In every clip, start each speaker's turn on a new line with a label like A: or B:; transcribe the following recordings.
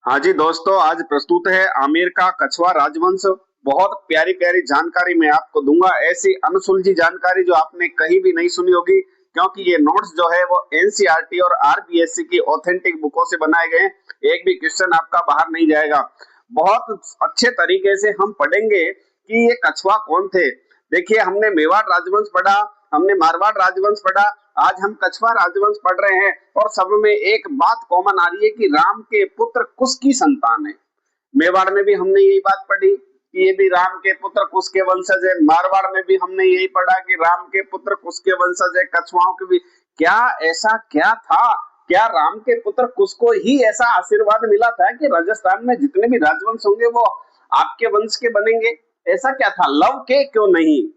A: हाँ जी दोस्तों, आज प्रस्तुत है आमेर का कछवा राजवंश। बहुत प्यारी प्यारी जानकारी मैं आपको दूंगा, ऐसी अनसुलझी जानकारी जो आपने कहीं भी नहीं सुनी होगी, क्योंकि ये नोट्स जो है वो एनसीईआरटी और आरबीएससी की ऑथेंटिक बुकों से बनाए गए हैं। एक भी क्वेश्चन आपका बाहर नहीं जाएगा। बहुत अच्छे तरीके से हम पढ़ेंगे कि ये कछवा कौन थे। देखिए, हमने मेवाड़ राजवंश पढ़ा, हमने मारवाड़ राजवंश पढ़ा, आज हम कछवा राजवंश पढ़ रहे हैं। और सब में एक बात कॉमन आ रही है कि राम के पुत्र कुश की संतान है। मेवाड़ में भी हमने यही बात पढ़ी कि ये भी राम के पुत्र कुश के वंशज है। मारवाड़ में भी हमने यही पढ़ा कि राम के पुत्र कुश के वंशज है। कछुआओं के भी क्या ऐसा क्या था? क्या राम के पुत्र कुश को ही ऐसा आशीर्वाद मिला था कि राजस्थान में जितने भी राजवंश होंगे वो आपके वंश के बनेंगे? ऐसा क्या था? लव के क्यों नहीं?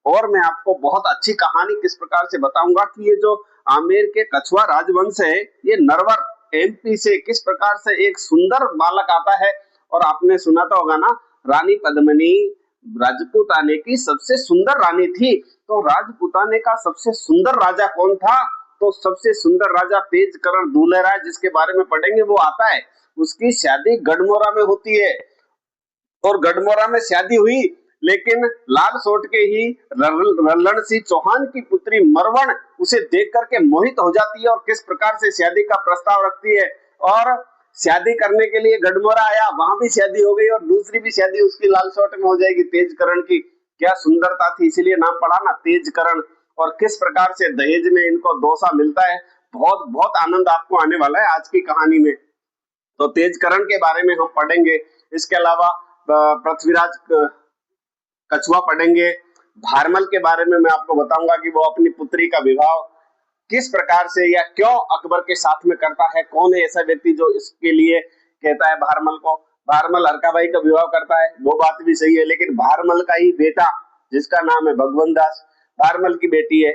A: और मैं आपको बहुत अच्छी कहानी किस प्रकार से बताऊंगा कि ये जो आमेर के कछवा राजवंश है, ये नरवर एमपी से किस प्रकार से एक सुंदर बालक आता है। और आपने सुना तो होगा ना, रानी पद्मिनी राजपूताने की सबसे सुंदर रानी थी। तो राजपूताने का सबसे सुंदर राजा कौन था? तो सबसे सुंदर राजा तेजकरण दुलेराय, जिसके बारे में पढ़ेंगे, वो आता है। उसकी शादी गढ़मोरा में होती है और गढ़मोरा में शादी हुई, लेकिन लाल सोट के ही रल्लण सिंह चौहान की पुत्री मरवण उसे देख करके मोहित हो जाती है और किस प्रकार से शादी का प्रस्ताव रखती है। और शादी करने के लिए गढ़मोरा आया, वहां भी शादी हो गई और दूसरी भी शादी उसकी लाल सोट में हो जाएगी तेजकरण की। क्या सुंदरता थी, इसीलिए नाम पड़ा ना तेजकरण। और किस प्रकार से दहेज में इनको दोसा मिलता है। बहुत बहुत आनंद आपको आने वाला है आज की कहानी में। तो तेजकरण के बारे में हम पढ़ेंगे। इसके अलावा पृथ्वीराज कछुआ पढ़ेंगे। भारमल के बारे में मैं आपको बताऊंगा कि वो अपनी पुत्री का विवाह किस प्रकार से या क्यों अकबर के साथ में करता है। कौन है ऐसा व्यक्ति जो इसके लिए कहता है भारमल को? भारमल हरकाबाई का विवाह करता है, वो बात भी सही है, लेकिन भारमल का ही बेटा जिसका नाम है भगवंत दास, भारमल की बेटी है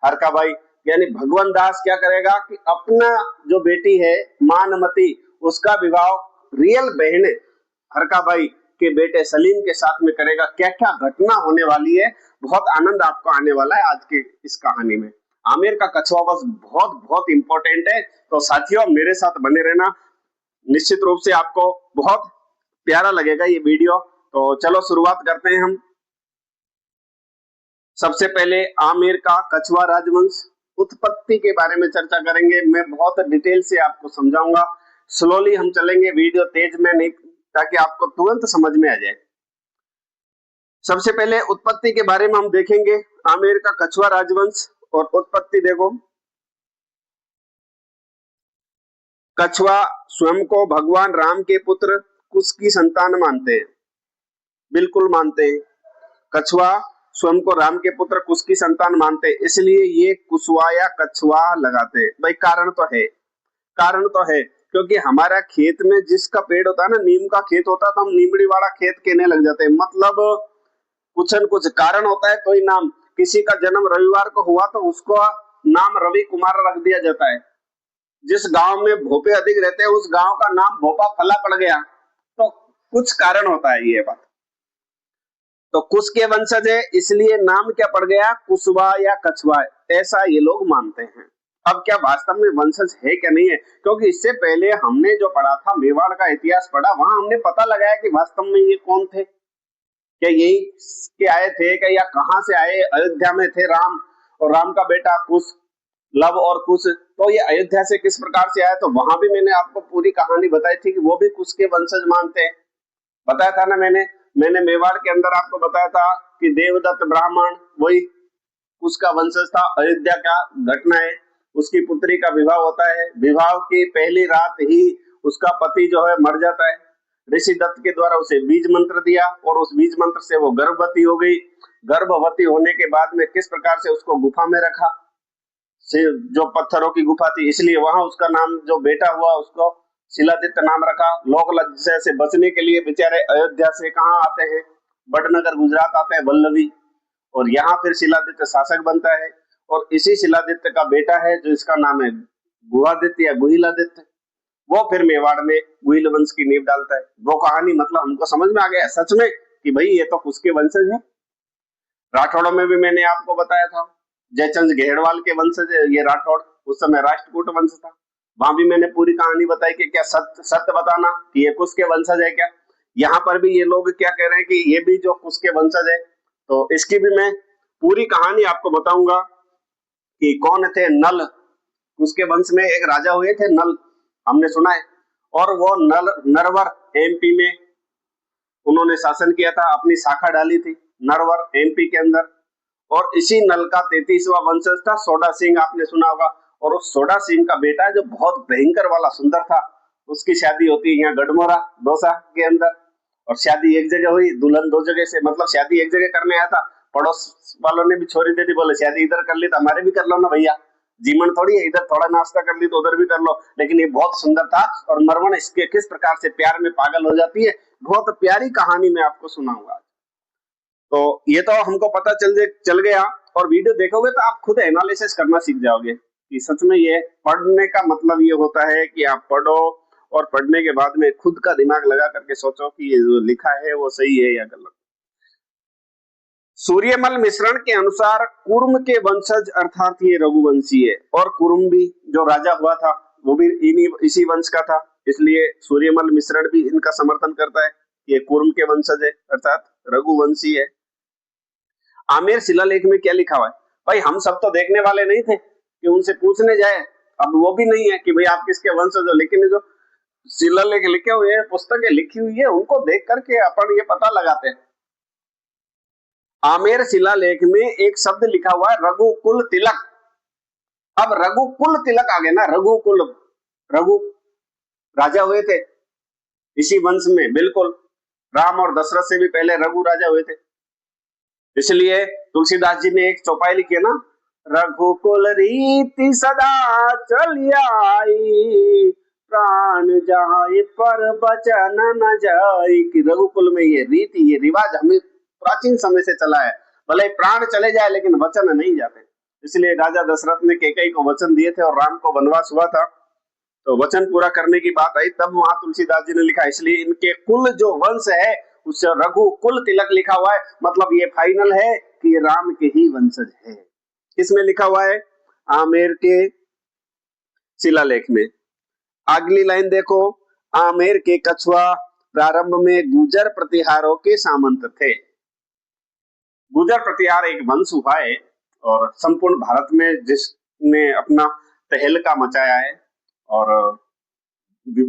A: हरकाबाई। यानी भगवंत दास क्या करेगा कि अपना जो बेटी है मानमती, उसका विवाह रियल बहन हरकाबाई के बेटे सलीम के साथ में करेगा। क्या क्या घटना होने वाली है, बहुत आनंद आपको आने वाला है आज के इस कहानी में। आमेर का कछुआ बस बहुत बहुत इंपॉर्टेंट है, तो साथियों मेरे साथ बने रहना। निश्चित रूप से आपको बहुत प्यारा लगेगा ये वीडियो। तो चलो शुरुआत करते हैं हम। सबसे पहले आमेर का कछुआ राजवंश उत्पत्ति के बारे में चर्चा करेंगे। मैं बहुत डिटेल से आपको समझाऊंगा। स्लोली हम चलेंगे, वीडियो तेज में नहीं, ताकि आपको तुरंत समझ में आ जाए। सबसे पहले उत्पत्ति के बारे में हम देखेंगे, आमेर का कछुआ राजवंश और उत्पत्ति। देखो, कछुआ स्वयं को भगवान राम के पुत्र कुश की संतान मानते हैं, बिल्कुल मानते हैं। कछुआ स्वयं को राम के पुत्र कुश की संतान मानते हैं, इसलिए ये कुशवा या कछुआ लगाते हैं। भाई कारण तो है, कारण तो है, क्योंकि हमारा खेत में जिसका पेड़ होता है ना, नीम का खेत होता है, तो हम नीमड़ी वाला खेत कहने लग जाते हैं। मतलब कुछ न कुछ कारण होता है, कोई नाम। किसी का जन्म रविवार को हुआ तो उसको नाम रवि कुमार रख दिया जाता है। जिस गांव में भोपे अधिक रहते हैं उस गांव का नाम भोपा फला पड़ गया, तो कुछ कारण होता है ये बात। तो कुश के वंशज है, इसलिए नाम क्या पड़ गया? कुशवा या कछुआ, ऐसा ये लोग मानते हैं। अब क्या वास्तव में वंशज है क्या नहीं है? क्योंकि इससे पहले हमने जो पढ़ा था, मेवाड़ का इतिहास पढ़ा, वहां हमने पता लगाया कि वास्तव में ये कौन थे। क्या यही के आए थे क्या, या कहां से आए? अयोध्या में थे राम, और राम का बेटा कुश, लव और कुश, तो ये अयोध्या से किस प्रकार से आया? तो वहां भी मैंने आपको पूरी कहानी बताई थी कि वो भी कुश के वंशज मानते हैं। बताया था ना मैंने मेवाड़ के अंदर आपको बताया था कि देवदत्त ब्राह्मण वही कुश का वंशज था। अयोध्या का घटना है, उसकी पुत्री का विवाह होता है। विवाह की पहली रात ही उसका पति जो है मर जाता है। ऋषि दत्त के द्वारा उसे बीज मंत्र दिया और उस बीज मंत्र से वो गर्भवती हो गई। गर्भवती होने के बाद में किस प्रकार से उसको गुफा में रखा, जो पत्थरों की गुफा थी, इसलिए वहां उसका नाम जो बेटा हुआ उसको शिलादित्य नाम रखा। लोक लज्जा से बचने के लिए बेचारे अयोध्या से कहाँ आते हैं? बड़नगर गुजरात आते हैं, वल्लभी, और यहाँ फिर शिलादित्य शासक बनता है। और इसी शिलादित्य का बेटा है जो इसका नाम है गुहादित्य या गुहिलादित्य, वो फिर मेवाड़ में गुहिल वंश की नींव डालता है। वो कहानी मतलब हमको समझ में आ गया सच में कि भाई ये तो उसके वंशज है। राठौड़ों में भी मैंने आपको बताया था, जयचंद घेड़वाल के वंशज ये राठौड़, उस समय राष्ट्रकूट वंश था। वहां भी मैंने पूरी कहानी बताई कि क्या सत्य सत्य बताना कि ये कुश के वंशज है क्या। यहाँ पर भी ये लोग क्या कह रहे हैं कि ये भी जो कुश के वंशज है। तो इसकी भी मैं पूरी कहानी आपको बताऊंगा कि कौन थे नल। उसके वंश में एक राजा हुए थे नल, हमने सुना है। और वो नल नरवर एमपी में उन्होंने शासन किया था, अपनी शाखा डाली थी नरवर एमपी के अंदर। और इसी नल का 33वां वंशज था सोडा सिंह, आपने सुना होगा। और उस सोडा सिंह का बेटा जो बहुत भयंकर वाला सुंदर था, उसकी शादी होती है यहाँ गढ़मोरा दौसा के अंदर। और शादी एक जगह हुई, दुल्हन दो जगह से, मतलब शादी एक जगह करने आया था, पड़ोस वालों ने भी छोरी दे दी, बोले शादी इधर कर ली तो हमारे भी कर लो ना भैया, जीवन थोड़ी है, इधर थोड़ा नाश्ता कर ली तो उधर भी कर लो। लेकिन ये बहुत सुंदर था और मरवन इसके किस प्रकार से प्यार में पागल हो जाती है, बहुत प्यारी कहानी मैं आपको सुनाऊंगा। तो ये तो हमको पता चल गया। और वीडियो देखोगे तो आप खुद एनालिसिस करना सीख जाओगे कि सच में ये पढ़ने का मतलब ये होता है कि आप पढ़ो और पढ़ने के बाद में खुद का दिमाग लगा करके सोचो कि ये जो लिखा है वो सही है या गलत। सूर्यमल मिश्रण के अनुसार कुर्म के वंशज अर्थात ये रघुवंशी है। और कुर्म भी जो राजा हुआ था वो भी इसी वंश का था, इसलिए सूर्यमल मिश्रण भी इनका समर्थन करता है। ये कुर्म के वंशज है अर्थात रघुवंशी है। आमेर शिलालेख में क्या लिखा हुआ है, भाई हम सब तो देखने वाले नहीं थे कि उनसे पूछने जाए, अब वो भी नहीं है कि भाई आप किसके वंशज हो। लेकिन जो शिलालेख लिखे हुए हैं, पुस्तकें लिखी हुई है, उनको देख करके अपन ये पता लगाते हैं। आमेर शिलालेख में एक शब्द लिखा हुआ है रघुकुल तिलक। अब रघुकुल तिलक आ गए ना, रघुकुल, रघु राजा हुए थे इसी वंश में, बिल्कुल राम और दशरथ से भी पहले रघु राजा हुए थे। इसलिए तुलसीदास जी ने एक चौपाई लिखी है ना, रघुकुल रीति सदा चली आई, प्राण जाए पर बचन न जाए। कि रघुकुल में ये रीति, ये रिवाज हमें प्राचीन समय से चला है, भले प्राण चले जाए लेकिन वचन नहीं जाते। इसलिए राजा दशरथ ने कैकेयी को वचन दिए थे और राम को वनवास हुआ था, तो वचन पूरा करने की बात आई तब वहां तुलसीदास जी ने लिखा। इसलिए इनके कुल जो वंश है उससे रघुकुल तिलक लिखा हुआ है, मतलब ये फाइनल है कि ये राम के ही वंशज है। किसमें लिखा हुआ है, आमेर के शिलालेख में। अगली लाइन देखो, आमेर के कछुआ प्रारंभ में गुजर प्रतिहारों के सामंत थे। गुजर प्रतिहार एक वंश हुआ है और संपूर्ण भारत में जिसने अपना तहलका मचाया है। और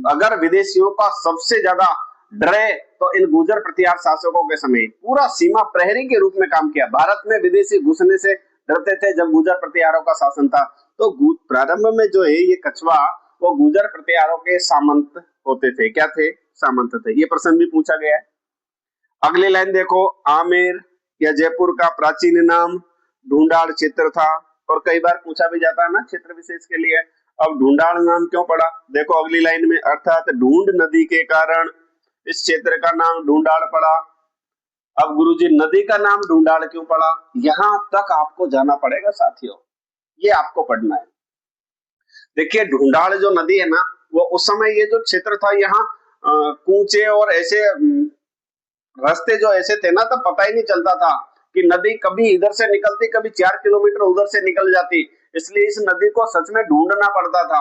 A: अगर विदेशियों का सबसे ज्यादा डरे तो इन गुजर प्रतिहार शासकों के समय पूरा सीमा प्रहरी के रूप में काम किया। भारत में विदेशी घुसने से डरते थे जब गुजर प्रतिहारों का शासन था। तो प्रारंभ में जो है ये कछुआ, वो गुजर प्रतिहारों के सामंत होते थे। क्या थे, सामंत थे। ये प्रश्न भी पूछा गया है। अगली लाइन देखो, आमेर या जयपुर का प्राचीन नाम ढूंढाड़ क्षेत्र था। और कई बार पूछा भी जाता है ना क्षेत्र विशेष के लिए, अब ढूंढाड़ नाम क्यों पड़ा। देखो अगली लाइन में, अर्थात ढूंढ नदी के कारण इस क्षेत्र का नाम ढूंढाड़ पड़ा। अब गुरुजी नदी का नाम ढूंढाड़ क्यों पड़ा, यहां तक आपको जाना पड़ेगा साथियों, ये आपको पढ़ना है। देखिए ढूंढाड़ जो नदी है ना, वो उस समय ये जो क्षेत्र था यहाँ कूचे और ऐसे रास्ते जो ऐसे थे ना, तब पता ही नहीं चलता था कि नदी कभी इधर से निकलती, कभी 4 किलोमीटर उधर से निकल जाती। इसलिए इस नदी को सच में ढूंढना पड़ता था।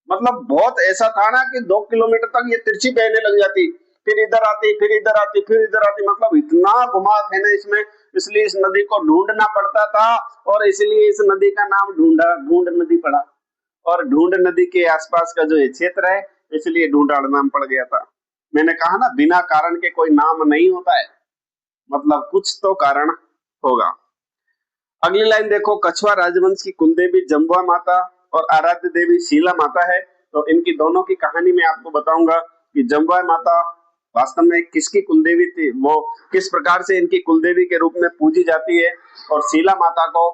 A: मतलब बहुत ऐसा था ना कि 2 किलोमीटर तक ये तिरछी बहने लग जाती, फिर इधर आती, फिर इधर आती, फिर इधर आती, मतलब इतना घुमाव है ना इसमें। इसलिए इस नदी को ढूंढना पड़ता था और इसलिए इस नदी का नाम ढूंढ नदी पड़ा। और ढूंढ नदी के आसपास का जो ये क्षेत्र है, इसलिए ढूंढाड़ नाम पड़ गया था। मैंने कहा ना, बिना कारण के कोई नाम नहीं होता है, मतलब कुछ तो कारण होगा। अगली लाइन देखो, कछुआ राजवंश की कुलदेवी जम्बुआ माता और आराध्य देवी शीला माता है। तो इनकी दोनों की कहानी मैं आपको बताऊंगा कि जम्बुआ माता वास्तव में किसकी कुलदेवी थी, वो किस प्रकार से इनकी कुलदेवी के रूप में पूजी जाती है, और शीला माता को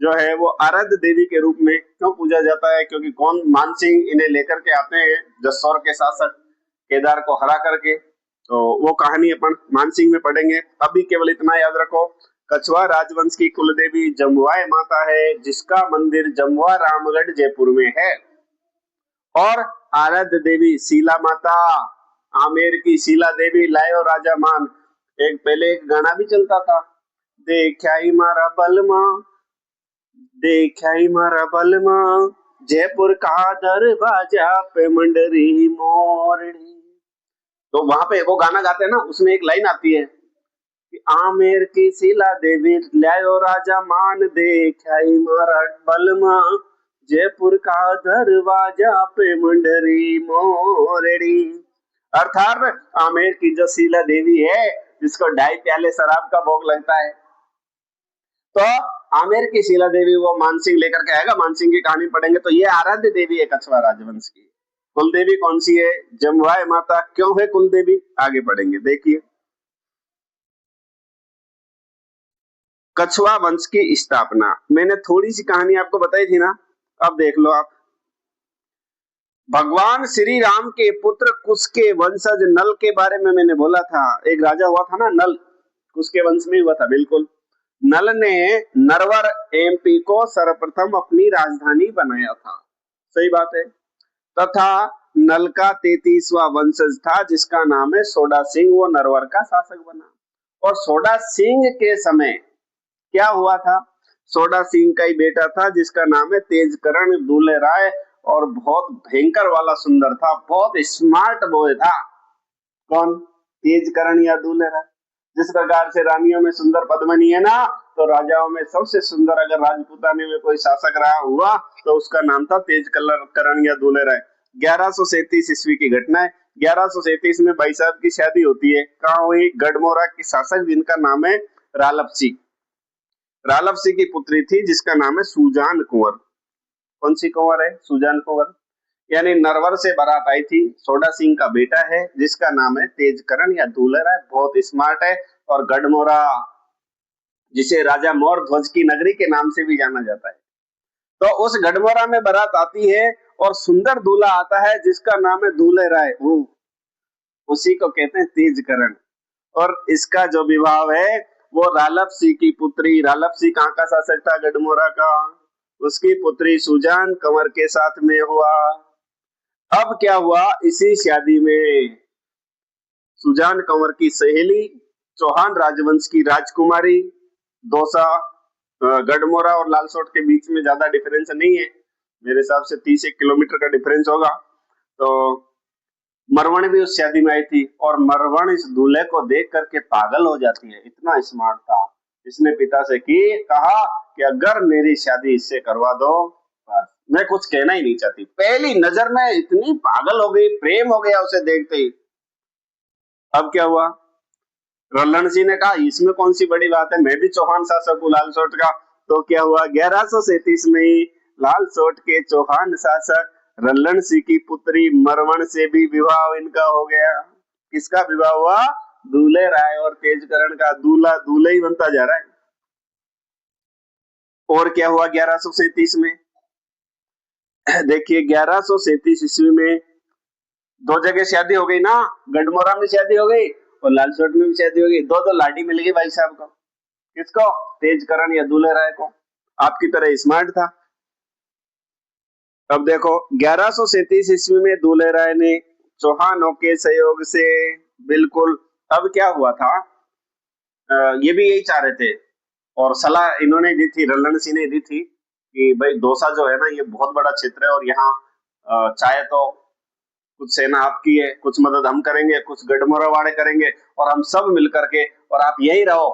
A: जो है वो आराध्य देवी के रूप में क्यों पूजा जाता है, क्योंकि कौन, मानसिंह इन्हें लेकर के आते हैं जसौर के शासक केदार को हरा करके। तो वो कहानी अपन मानसिंह में पढ़ेंगे। अभी केवल इतना याद रखो, कछुआ राजवंश की कुलदेवी जम्बुआ माता है, जिसका मंदिर जम्बुआ रामगढ़ जयपुर में है। और आराध्य देवी शीला माता, आमेर की शीला देवी लायो राजा मान। एक पहले एक गाना भी चलता था, देख्याई मारा बलमा, देख्याई मारा बलमा, जयपुर का दरवाजा पे मंडरी मोरनी। तो वहां पे वो गाना गाते हैं ना, उसमें एक लाइन आती है कि आमेर की शीला देवी लायो राजा मान देखाई मारा बलमा, जयपुर का दरवाजा पे मंडरी मोरनी। अर्थात आमेर की जो शीला देवी है, जिसको 2.5 प्याले शराब का भोग लगता है, तो आमेर की शीला देवी वो मानसिंह लेकर के आएगा। मानसिंह की कहानी पढ़ेंगे तो ये आराध्य देवी है कछवा राजवंश की। कुल देवी कौन सी है? जमुआय माता। क्यों है कुल देवी? आगे पढ़ेंगे, देखिए। कछवा वंश की स्थापना, मैंने थोड़ी सी कहानी आपको बताई थी ना, अब देख लो आप। भगवान श्री राम के पुत्र कुश के वंशज नल के बारे में मैंने बोला था। एक राजा हुआ था ना नल, कुश के वंश में हुआ था, बिल्कुल। नल ने नरवर एमपी को सर्वप्रथम अपनी राजधानी बनाया था, सही बात है। तथा नल का 33वां वंशज था जिसका नाम है सोडा सिंह, वो नरवर का शासक बना। और सोडा सिंह के समय क्या हुआ था? सोडा सिंह का ही बेटा था जिसका नाम है तेजकरण दूल्हे राय, और बहुत भयंकर वाला सुंदर था, बहुत स्मार्ट बॉय था। कौन? तेजकरण या दूल्हे राय। जिस प्रकार से रानियों में सुंदर पद्मिनी है ना, तो राजाओं में सबसे सुंदर अगर राजपूताने में कोई शासक रहा हुआ तो उसका नाम था तेजकरण या दूल्हे राय। 1137 ईस्वी की घटना है। 1137 में भाई साहब की शादी होती है। कहाँ हुई? गढ़मोरा की शासक जिनका नाम है रालप सिंह। रालप सिंह की पुत्री थी जिसका नाम है सुजान कुंवर। कौन सी कुंवर है? सुजान कुंवर। यानी नरवर से बारात आई थी, सोडा सिंह का बेटा है जिसका नाम है तेजकरण या दूल्हे राय, बहुत स्मार्ट है। और गढ़मोरा, जिसे राजा मोर ध्वज की नगरी के नाम से भी जाना जाता है, तो उस गढ़मोरा में बारात आती है और सुंदर दूल्हा आता है जिसका नाम है दूल्हे राय, वो उसी को कहते हैं तेजकरण। और इसका जो विवाह है वो रालप सिंह की पुत्री, रालप सिंह कहाँ का शासक था? गढ़मोरा का। उसकी पुत्री सुजान कंवर के साथ में हुआ। अब क्या हुआ? इसी शादी में सुजान कंवर की सहेली, चौहान राजवंश की राजकुमारी, दौसा, गढ़मोरा और लालसोट के बीच में ज्यादा डिफरेंस नहीं है, मेरे हिसाब से 31 किलोमीटर का डिफरेंस होगा। तो मरवण भी उस शादी में आई थी, और मरवण इस दूल्हे को देख करके पागल हो जाती है, इतना स्मार्ट था। इसने पिता से कहा कि अगर मेरी शादी इससे करवा दो, बस मैं कुछ कहना ही नहीं चाहती। पहली नजर में इतनी पागल हो गई, प्रेम हो गया उसे देखते ही। अब क्या हुआ? रल्लन सिंह ने कहा इसमें कौन सी बड़ी बात है, मैं भी चौहान शासक हूँ लालसोट का। तो क्या हुआ? 1137 में ही लालसोट के चौहान शासक रल्लन सिंह की पुत्री मरवण से भी विवाह इनका हो गया। किसका विवाह हुआ? दूल्हे राय और तेजकरण का। दूल्हा दूल्हा ही बनता जा रहा है। और क्या हुआ 1137 में? देखिए 1137 ईस्वी में दो जगह शादी हो गई ना, गढ़मोरा में शादी हो गई और लालसोट में भी शादी हो गई। दो दो लाडी मिल गई भाई साहब को। किसको? तेजकरण या दूल्हे राय को। आपकी तरह स्मार्ट था। अब देखो 1137 ईस्वी में दूल्हे राय ने चौहानों के सहयोग से, बिल्कुल। अब क्या हुआ था? ये भी यही चाह रहे थे और सलाह इन्होंने दी थी, रल्लन सिंह ने दी थी कि भाई दौसा जो है ना, ये बहुत बड़ा क्षेत्र है और यहाँ चाहे तो कुछ सेना आपकी है, कुछ मदद हम करेंगे, कुछ गढ़मोरा वाले करेंगे, और हम सब मिलकर के, और आप यही रहो।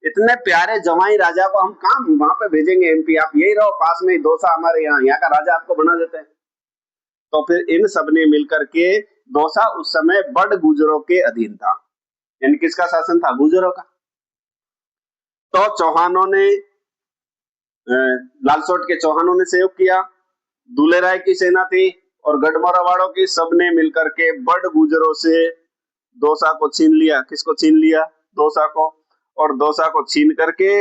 A: इतने प्यारे जमाई राजा को हम कहाँ वहां पे भेजेंगे एमपी, आप यही रहो पास में ही, दौसा हमारे यहाँ का राजा आपको बना देते हैं। तो फिर इन सब ने मिलकर के, दौसा उस समय बड़ गुजरों के अधीन था। यानी किसका शासन था? गुजरों का। तो चौहानों ने, लालसोट के चौहानों ने सहयोग किया, दूल्हे राय की सेना थी और गढ़मोरा वालों की, सबने मिलकर के बड़ गुजरों से दौसा को छीन लिया। किसको छीन लिया? दौसा को। और दौसा को छीन करके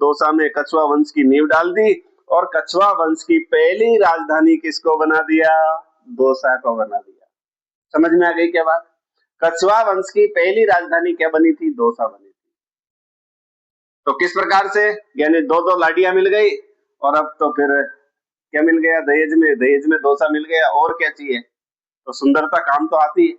A: दौसा में कछवा वंश की नींव डाल दी, और कछवा वंश की पहली राजधानी किसको बना दिया? दौसा को बना दिया। समझ में आ गई क्या बात? कछवा वंश की पहली राजधानी क्या बनी थी? दौसा बनी थी। तो किस प्रकार से? यानी दो दो लाडियां मिल गई, और अब तो फिर क्या मिल गया दहेज में? दहेज में दौसा मिल गया, और क्या चाहिए? तो सुंदरता काम तो आती है।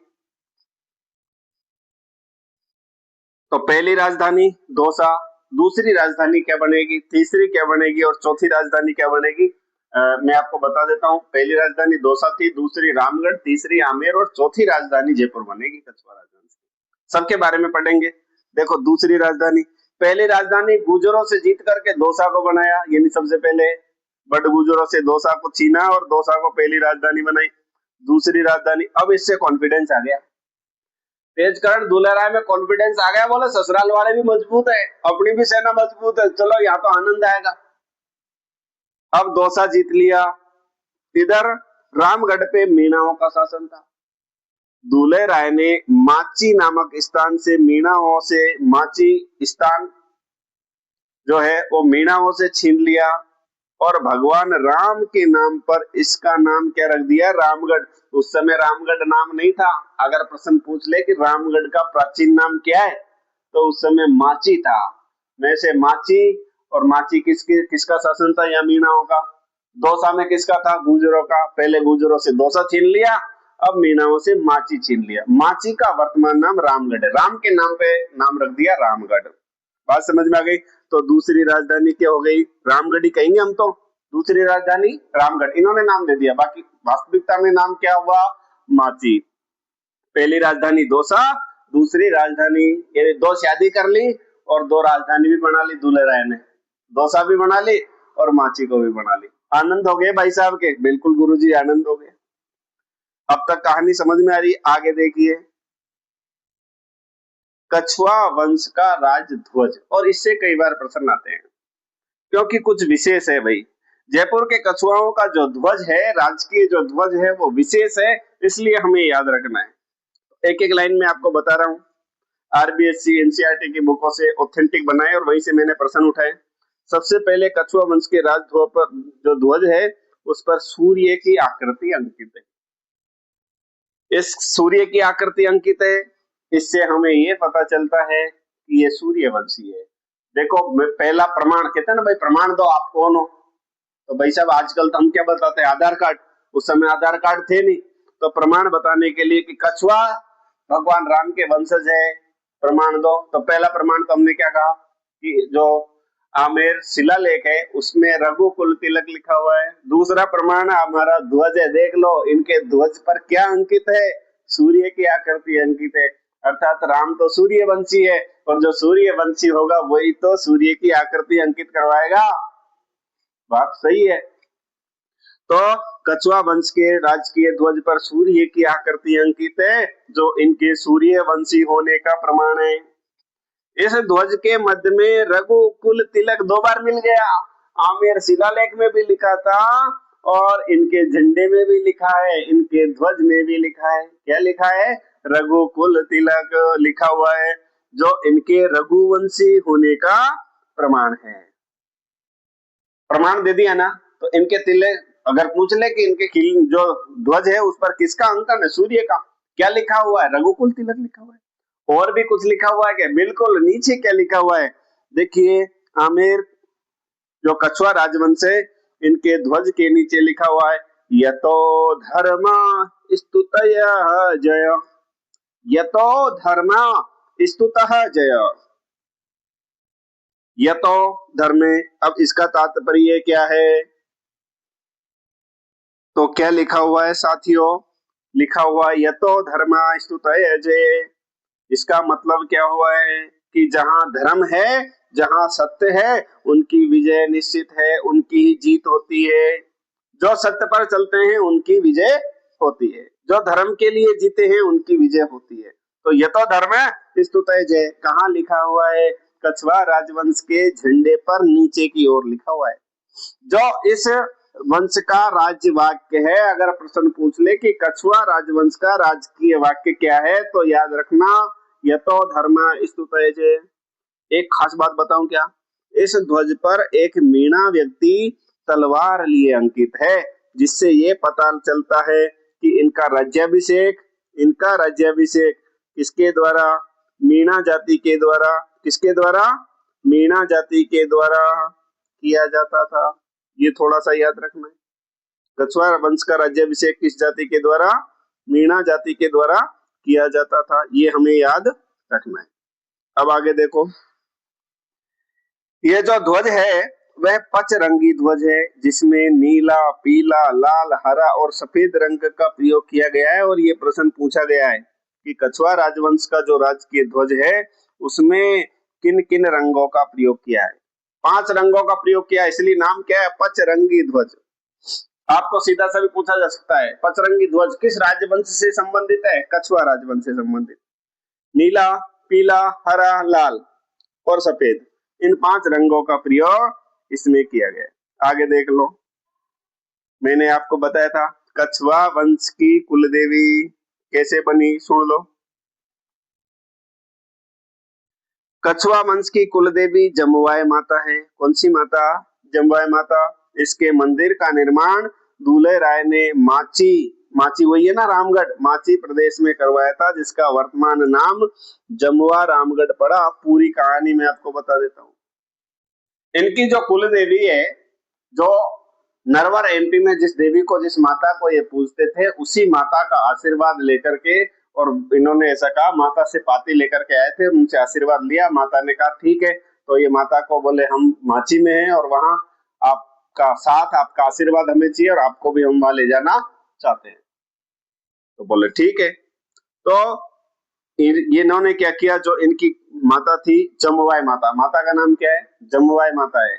A: तो पहली राजधानी दौसा, दूसरी राजधानी क्या बनेगी, तीसरी क्या बनेगी, और चौथी राजधानी क्या बनेगी? मैं आपको बता देता हूँ, पहली राजधानी दौसा थी, दूसरी रामगढ़, तीसरी आमेर और चौथी राजधानी जयपुर बनेगी कछुआ राजवंश की। सबके बारे में पढ़ेंगे। देखो दूसरी राजधानी, पहली राजधानी गुर्जरों से जीत करके दौसा को बनाया, यानी सबसे पहले बट गुर्जरों से दौसा को छीना और दौसा को पहली राजधानी बनाई। दूसरी राजधानी, अब इससे कॉन्फिडेंस आ गया, तेजकरण दुलेराय में कॉन्फिडेंस आ गया, बोले ससुराल वाले भी मजबूत है, अपनी भी सेना मजबूत है, चलो यहाँ तो आनंद आएगा। अब दौसा जीत लिया। इधर रामगढ़ पे मीणाओं का शासन था। दूल्हे राय ने माची नामक स्थान से मीणाओं से, माची स्थान जो है वो मीणाओं से छीन लिया और भगवान राम के नाम पर इसका नाम क्या रख दिया, रामगढ़। उस समय रामगढ़ नाम नहीं था। अगर प्रश्न पूछ ले कि रामगढ़ का प्राचीन नाम क्या है, तो उस समय माची था। में से माची, और माची किसका शासन था, या मीणाओं का। दौसा में किसका था, गुर्जरों का। पहले गुर्जरों से दौसा छीन लिया, अब मीणाओं से माची छीन लिया। माची का वर्तमान नाम रामगढ़ है, राम के नाम पे नाम रख दिया रामगढ़। बात समझ में आ गई। तो दूसरी राजधानी क्या हो गई, रामगढ़ ही कहेंगे हम तो। दूसरी राजधानी रामगढ़, इन्होंने नाम दे दिया, बाकी वास्तविकता में नाम क्या हुआ, माची। पहली राजधानी दौसा, दूसरी राजधानी, ये दो शादी कर ली और दो राजधानी भी बना ली दूल्हे राय ने, दौसा भी बना ली और माची को भी बना ली। आनंद हो गए भाई साहब के, बिल्कुल गुरुजी आनंद हो गए। अब तक कहानी समझ में आ रही, आगे देखिए। कछुआ वंश का राजध्वज, और इससे कई बार प्रश्न आते हैं क्योंकि कुछ विशेष है भाई। जयपुर के कछुआओं का जो ध्वज है, राजकीय जो ध्वज है वो विशेष है, इसलिए हमें याद रखना है। एक एक लाइन में आपको बता रहा हूँ। आरबीएससी एनसीईआरटी की बुकों से ऑथेंटिक बनाए और वहीं से मैंने प्रश्न उठाए। सबसे पहले कछुआ वंश के राजध्वज पर जो ध्वज है उस पर सूर्य की आकृति अंकित है। इस सूर्य की आकृति अंकित है, इससे हमें ये पता चलता है कि ये सूर्यवंशी है। देखो पहला प्रमाण, कहते हैं ना भाई प्रमाण दो आप कौन हो, तो भाई साहब आजकल तो हम क्या बताते हैं, आधार कार्ड। उस समय आधार कार्ड थे नहीं, तो प्रमाण बताने के लिए कि कछुआ भगवान राम के वंशज है, प्रमाण दो। तो पहला प्रमाण तो हमने क्या कहा कि जो आमेर शिलालेख है उसमें रघुकुल तिलक लिखा हुआ है। दूसरा प्रमाण हमारा ध्वज है, देख लो इनके ध्वज पर क्या अंकित है, सूर्य की आकृति अंकित है, अर्थात राम तो सूर्यवंशी है और जो सूर्यवंशी होगा वही तो सूर्य की आकृति अंकित करवाएगा। बात सही है। तो कछुआ वंश के राजकीय ध्वज पर सूर्य की आकृति अंकित है, जो इनके सूर्यवंशी होने का प्रमाण है। इस ध्वज के मध्य में रघुकुल तिलक दो बार मिल गया, आमेर शिलालेख में भी लिखा था और इनके झंडे में भी लिखा है, इनके ध्वज में भी लिखा है। क्या लिखा है, रघुकुल तिलक लिखा हुआ है, जो इनके रघुवंशी होने का प्रमाण है। प्रमाण दे दिया ना, तो इनके तिलक अगर पूछ ले कि इनके जो ध्वज है उस पर किसका अंकन है, सूर्य का। क्या लिखा हुआ है, रघुकुल तिलक लिखा हुआ है। और भी कुछ लिखा हुआ है क्या, बिल्कुल नीचे क्या लिखा हुआ है, देखिए आमेर जो कछुआ राजवंश है इनके ध्वज के नीचे लिखा हुआ है, यतो धर्म स्तुतयः जय, यतो धर्म स्तुतः जय। यतो धर्म, अब इसका तात्पर्य क्या है, तो क्या लिखा हुआ है साथियों, लिखा हुआ है यतो धर्म स्तुतयः जय। इसका मतलब क्या हुआ है कि जहां धर्म है, जहां सत्य है, उनकी विजय निश्चित है, उनकी ही जीत होती है। जो सत्य पर चलते हैं उनकी विजय होती है, जो धर्म के लिए जीते हैं उनकी विजय होती है। तो यतो धर्म स्तुतय जय कहाँ लिखा हुआ है, कछुआ राजवंश के झंडे पर नीचे की ओर लिखा हुआ है, जो इस वंश का राज्य वाक्य है। अगर प्रश्न पूछ ले कि कछुआ राजवंश का राजकीय वाक्य क्या है, तो याद रखना यतो धर्म स्तुतय जय। एक खास बात बताऊं क्या, इस ध्वज पर एक मीणा व्यक्ति तलवार लिए अंकित है, जिससे ये पता चलता है कि इनका राज्याभिषेक किसके द्वारा, मीणा जाति के द्वारा। किसके द्वारा, मीणा जाति के द्वारा किया जाता था। ये थोड़ा सा याद रखना है, कछुआ वंश का राज्याभिषेक किस जाति के द्वारा, मीणा जाति के द्वारा किया जाता था, ये हमें याद रखना है। अब आगे देखो, ये जो ध्वज है वह पचरंगी ध्वज है जिसमें नीला, पीला, लाल, हरा और सफेद रंग का प्रयोग किया गया है। और ये प्रश्न पूछा गया है कि कछवाहा राजवंश का जो राजकीय ध्वज है उसमें किन किन रंगों का प्रयोग किया है। 5 रंगों का प्रयोग किया है, इसलिए नाम क्या है, पचरंगी ध्वज। आपको सीधा सा भी पूछा जा सकता है पचरंगी ध्वज किस राजवंश से संबंधित है, कछवाहा राजवंश से संबंधित। नीला, पीला, हरा, लाल और सफेद, इन 5 रंगों का प्रयोग इसमें किया गया। आगे देख लो, मैंने आपको बताया था कछवाहा वंश की कुलदेवी कैसे बनी, सुन लो। कछवाहा वंश की कुलदेवी जमुआय माता है। कौन सी माता, जमुआय माता। इसके मंदिर का निर्माण दूल्हे राय ने माची वही है ना रामगढ़, माची प्रदेश में करवाया था, जिसका वर्तमान नाम जमुआ रामगढ़ पड़ा। पूरी कहानी मैं आपको बता देता हूँ। इनकी जो कुल देवी है, जो नरवर एमपी में जिस देवी को, जिस माता को ये पूजते थे, उसी माता का आशीर्वाद लेकर के, और इन्होंने ऐसा कहा, माता से पाती लेकर के आए थे, उनसे आशीर्वाद लिया। माता ने कहा ठीक है, तो ये माता को बोले हम माची में हैं और वहां आपका साथ, आपका आशीर्वाद हमें चाहिए और आपको भी हम वहां ले जाना चाहते हैं। तो बोले ठीक है। तो ये इन्होंने क्या किया, जो इनकी माता थी जमुआय माता, माता का नाम क्या है, जमुआय माता है।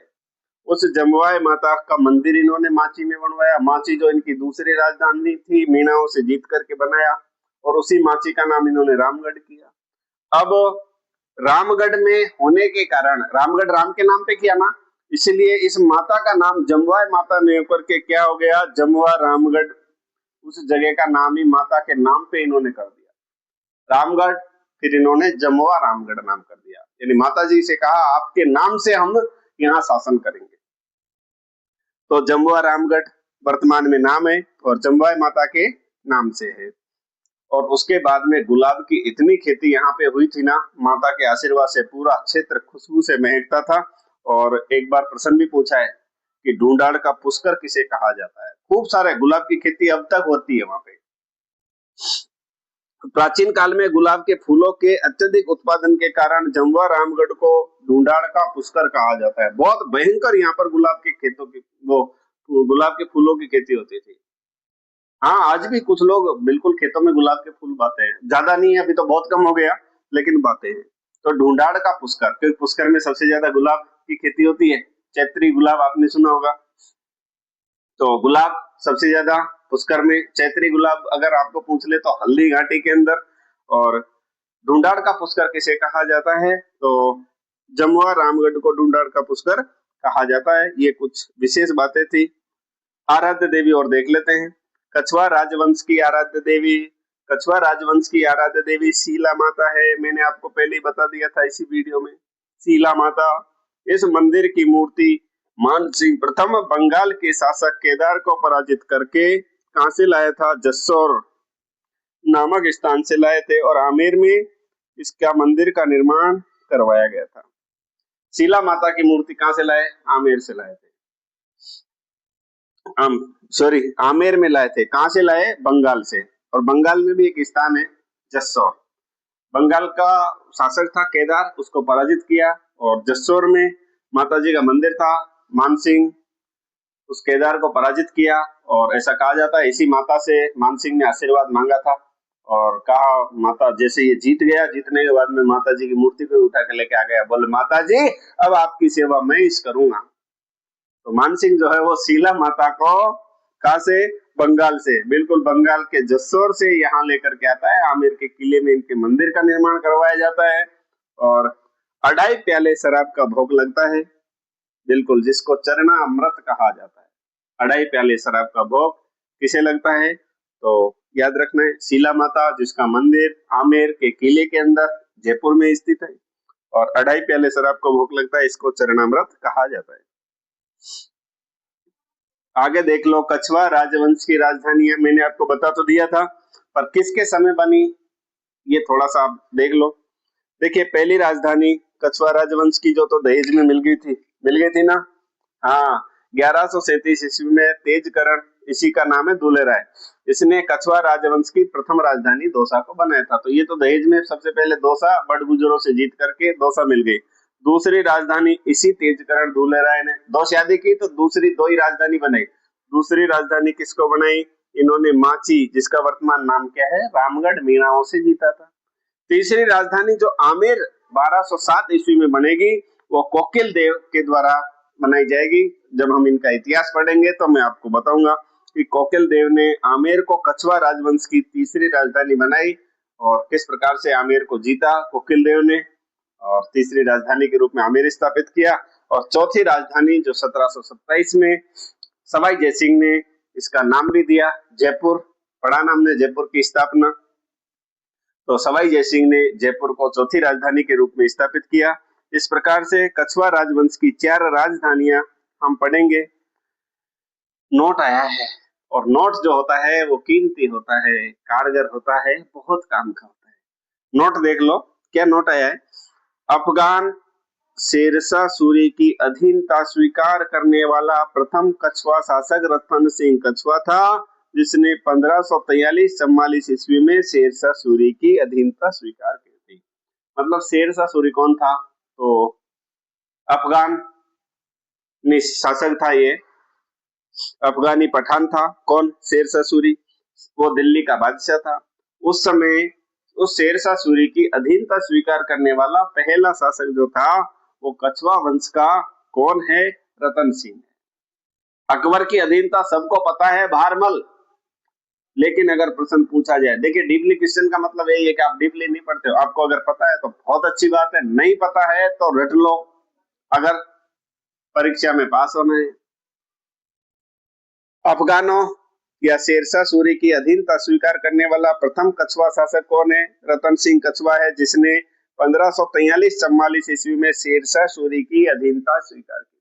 A: उस जमुआय माता का मंदिर इन्होंने माची में बनवाया। माची जो इनकी दूसरी राजधानी थी, मीणाओं से जीत करके बनाया, और उसी माची का नाम इन्होंने रामगढ़ किया। अब रामगढ़ में होने के कारण, रामगढ़ राम के नाम पे किया ना, इसलिए इस माता का नाम जमुआय माता ने होकर के क्या हो गया, जमुआ रामगढ़। उस जगह का नाम ही माता के नाम पे इन्होंने कर दिया रामगढ़, फिर इन्होंने जमुआ रामगढ़ नाम कर दिया। यानी माता जी से कहा आपके नाम से हम यहाँ शासन करेंगे। तो जमुआ रामगढ़ वर्तमान में नाम है और जमुआय माता के नाम से है। और उसके बाद में गुलाब की इतनी खेती यहाँ पे हुई थी ना, माता के आशीर्वाद से पूरा क्षेत्र खुशबू से महकता था। और एक बार प्रश्न भी पूछा है कि ढूंढाड़ का पुष्कर किसे कहा जाता है। खूब सारे गुलाब की खेती अब तक होती है वहां पे। प्राचीन काल में गुलाब के फूलों के अत्यधिक उत्पादन के कारण जमुआ रामगढ़ को ढूंढाड़ का पुष्कर कहा जाता है। बहुत भयंकर यहाँ पर गुलाब के खेतों की, वो गुलाब के फूलों की खेती होती थी। हाँ, आज भी कुछ लोग बिल्कुल खेतों में गुलाब के फूल बाते हैं, ज्यादा नहीं है, अभी तो बहुत कम हो गया, लेकिन बाते हैं। तो ढूंढाड़ का पुष्कर, क्योंकि पुष्कर में सबसे ज्यादा गुलाब की खेती होती है। चैत्री गुलाब आपने सुना होगा। तो गुलाब सबसे ज्यादा पुष्कर में, चैत्री गुलाब अगर आपको पूछ ले तो हल्दी घाटी के अंदर। और ढूंढाड़ का पुष्कर किसे कहा जाता है, तो जमुआ रामगढ़ को ढूंढाड़ का पुष्कर कहा जाता है। ये कुछ विशेष बातें थी। आराध्य देवी और देख लेते हैं। कछवाहा राजवंश की आराध्य देवी, कछवाहा राजवंश की आराध्य देवी शीला माता है। मैंने आपको पहले ही बता दिया था इसी वीडियो में, शीला माता। इस मंदिर की मूर्ति मानसिंह प्रथम बंगाल के शासक केदार को पराजित करके कहां से लाया था, जसोर नामक स्थान से लाए थे, और आमेर में इसका मंदिर का निर्माण करवाया गया था। शीला माता की मूर्ति कहां से लाए, आमेर से लाए थे। आमेर में लाए थे। कहां से लाए, बंगाल से। और बंगाल में भी एक स्थान है जसोर। बंगाल का शासक था केदार, उसको पराजित किया। और जसोर में माता जी का मंदिर था, मानसिंह उस केदार को पराजित किया। और ऐसा कहा जाता है इसी माता से मानसिंह ने आशीर्वाद मांगा था, और कहा माता, जैसे ये जीत गया, जीतने के बाद में माता जी की मूर्ति को उठा के लेके आ गया, बोले माता जी अब आपकी सेवा मैं इस करूंगा। तो मानसिंह जो है वो शीला माता को कहां से, बंगाल से, बिल्कुल बंगाल के जसोर से यहाँ लेकर के आता है। आमेर के किले में इनके मंदिर का निर्माण करवाया जाता है। और 2.5 प्याले शराब का भोग लगता है, बिल्कुल, जिसको चरना अमृत कहा जाता है। 2.5 प्याले शराब का भोग किसे लगता है, तो याद रखना है शीला माता, जिसका मंदिर आमेर के किले के अंदर जयपुर में स्थित है, और 2.5 प्याले शराब का भोग लगता है, इसको चरणामृत कहा जाता है। आगे देख लो, कछवाहा राजवंश की राजधानी है, मैंने आपको बता तो दिया था, पर किसके समय बनी ये थोड़ा सा आप देख लो। देखिए, पहली राजधानी कछवाहा राजवंश की जो तो दहेज में मिल गई थी ना। हाँ, 1137 ईस्वी में तेजकरण, इसी का नाम है दूल्हे राय, इसने कछवाहा राजवंश की प्रथम राजधानी दौसा को बनाया था। तो ये तो दहेज में सबसे पहले दौसा, बड़गुजरों से जीत करके दौसा मिल गई। दूसरी राजधानी इसी तेजकरण दुलेराय ने, दो शादी की तो दूसरी दो ही राजधानी बनाई। दूसरी राजधानी किसको बनाई? इन्होंने माची, जिसका वर्तमान नाम क्या है, रामगढ़, मीणाओं से जीता था। तीसरी राजधानी जो आमेर 1207 ईस्वी में बनेगी, वो कोकिल देव के द्वारा बनाई जाएगी। जब हम इनका इतिहास पढ़ेंगे तो मैं आपको बताऊंगा कि कोकिल देव ने आमेर को कछवा राजवंश की तीसरी राजधानी बनाई और किस प्रकार से आमेर को जीता कोकिल देव ने, और तीसरी राजधानी के रूप में आमेर स्थापित किया। और चौथी राजधानी जो 1727 में सवाई जयसिंह ने इसका नाम भी दिया जयपुर, पढ़ा ना हमने जयपुर की स्थापना। तो सवाई जयसिंह ने जयपुर को चौथी राजधानी के रूप में स्थापित किया। इस प्रकार से कछवा राजवंश की 4 राजधानियां हम पढ़ेंगे। नोट आया है, और नोट जो होता है वो कीमती होता है, कारगर होता है, बहुत काम का होता है। नोट देख लो, क्या नोट आया है? अफगान शेरशाह सूरी की अधीनता स्वीकार करने वाला प्रथम कछवा शासक रतन सिंह कछवा था, जिसने 1543-44 ईस्वी में शेरशाह सूरी की अधीनता स्वीकार की थी। मतलब शेरशाह सूरी कौन था? तो अफगान शासक था, ये अफगानी पठान था। कौन? शेरशाह सूरी, वो दिल्ली का बादशाह था। उस समय उस शेरशाह सूरी की अधीनता स्वीकार करने वाला पहला शासक जो था वो कछवा वंश का कौन है? रतन सिंह। अकबर की अधीनता सबको पता है, भारमल। लेकिन अगर प्रश्न पूछा जाए, देखिए डीपली क्वेश्चन का मतलब यही है कि आप डीपली नहीं पढ़ते हो। आपको अगर पता है तो बहुत अच्छी बात है, नहीं पता है तो रट लो अगर परीक्षा में पास होना है। अफगानों या शेरशाह सूरी की अधीनता स्वीकार करने वाला प्रथम कछवा शासक कौन है? रतन सिंह कछवा है, जिसने 1543-44 ईस्वी में शेरशाह सूरी की अधीनता स्वीकार की।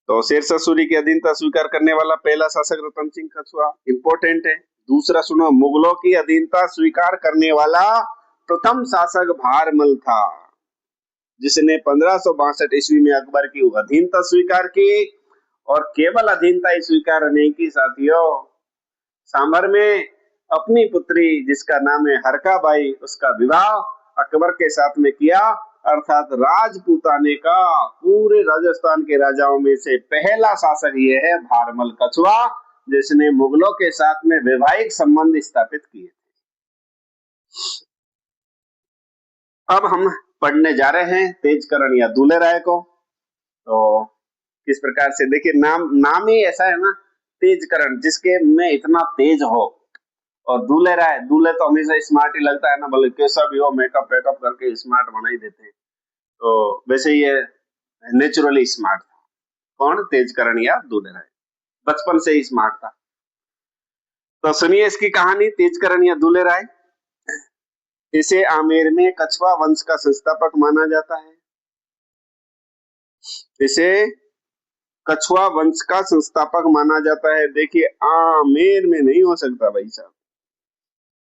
A: तो शेरशाह सूरी की अधीनता स्वीकार करने वाला पहला शासक रतन सिंह कछवा, इंपॉर्टेंट है। दूसरा सुनो, मुगलों की अधीनता स्वीकार करने वाला प्रथम शासक भारमल था, जिसने 1562 ईस्वी में अकबर की अधीनता स्वीकार की। और केवल अधीनता ही स्वीकार नहीं की साथियों, सांभर में अपनी पुत्री जिसका नाम है हरकाबाई, उसका विवाह अकबर के साथ में किया। अर्थात राजपूताने का पूरे राजस्थान के राजाओं में से पहला शासक ये है भारमल कछवा, जिसने मुगलों के साथ में वैवाहिक संबंध स्थापित किए। अब हम पढ़ने जा रहे हैं तेजकरण या दुलेराय को। तो किस प्रकार से, देखिए नाम ही ऐसा है ना, तेजकरण, जिसके में इतना तेज हो। और दुलेराय, दूल्हे तो हमेशा स्मार्ट ही लगता है ना, भले कैसा भी हो, मेकअप वेकअप करके स्मार्ट बना ही देते हैं। तो वैसे ये नेचुरली स्मार्ट था। कौन? तेजकरण या दुलेराय, बचपन से ही स्मार्ट था। तो सुनिए इसकी कहानी, तेजकरण या दुलेराय। इसे आमेर में कछवा वंश का संस्थापक माना जाता है। इसे कछवा वंश का संस्थापक माना जाता है। देखिए आमेर में नहीं हो सकता भाई साहब,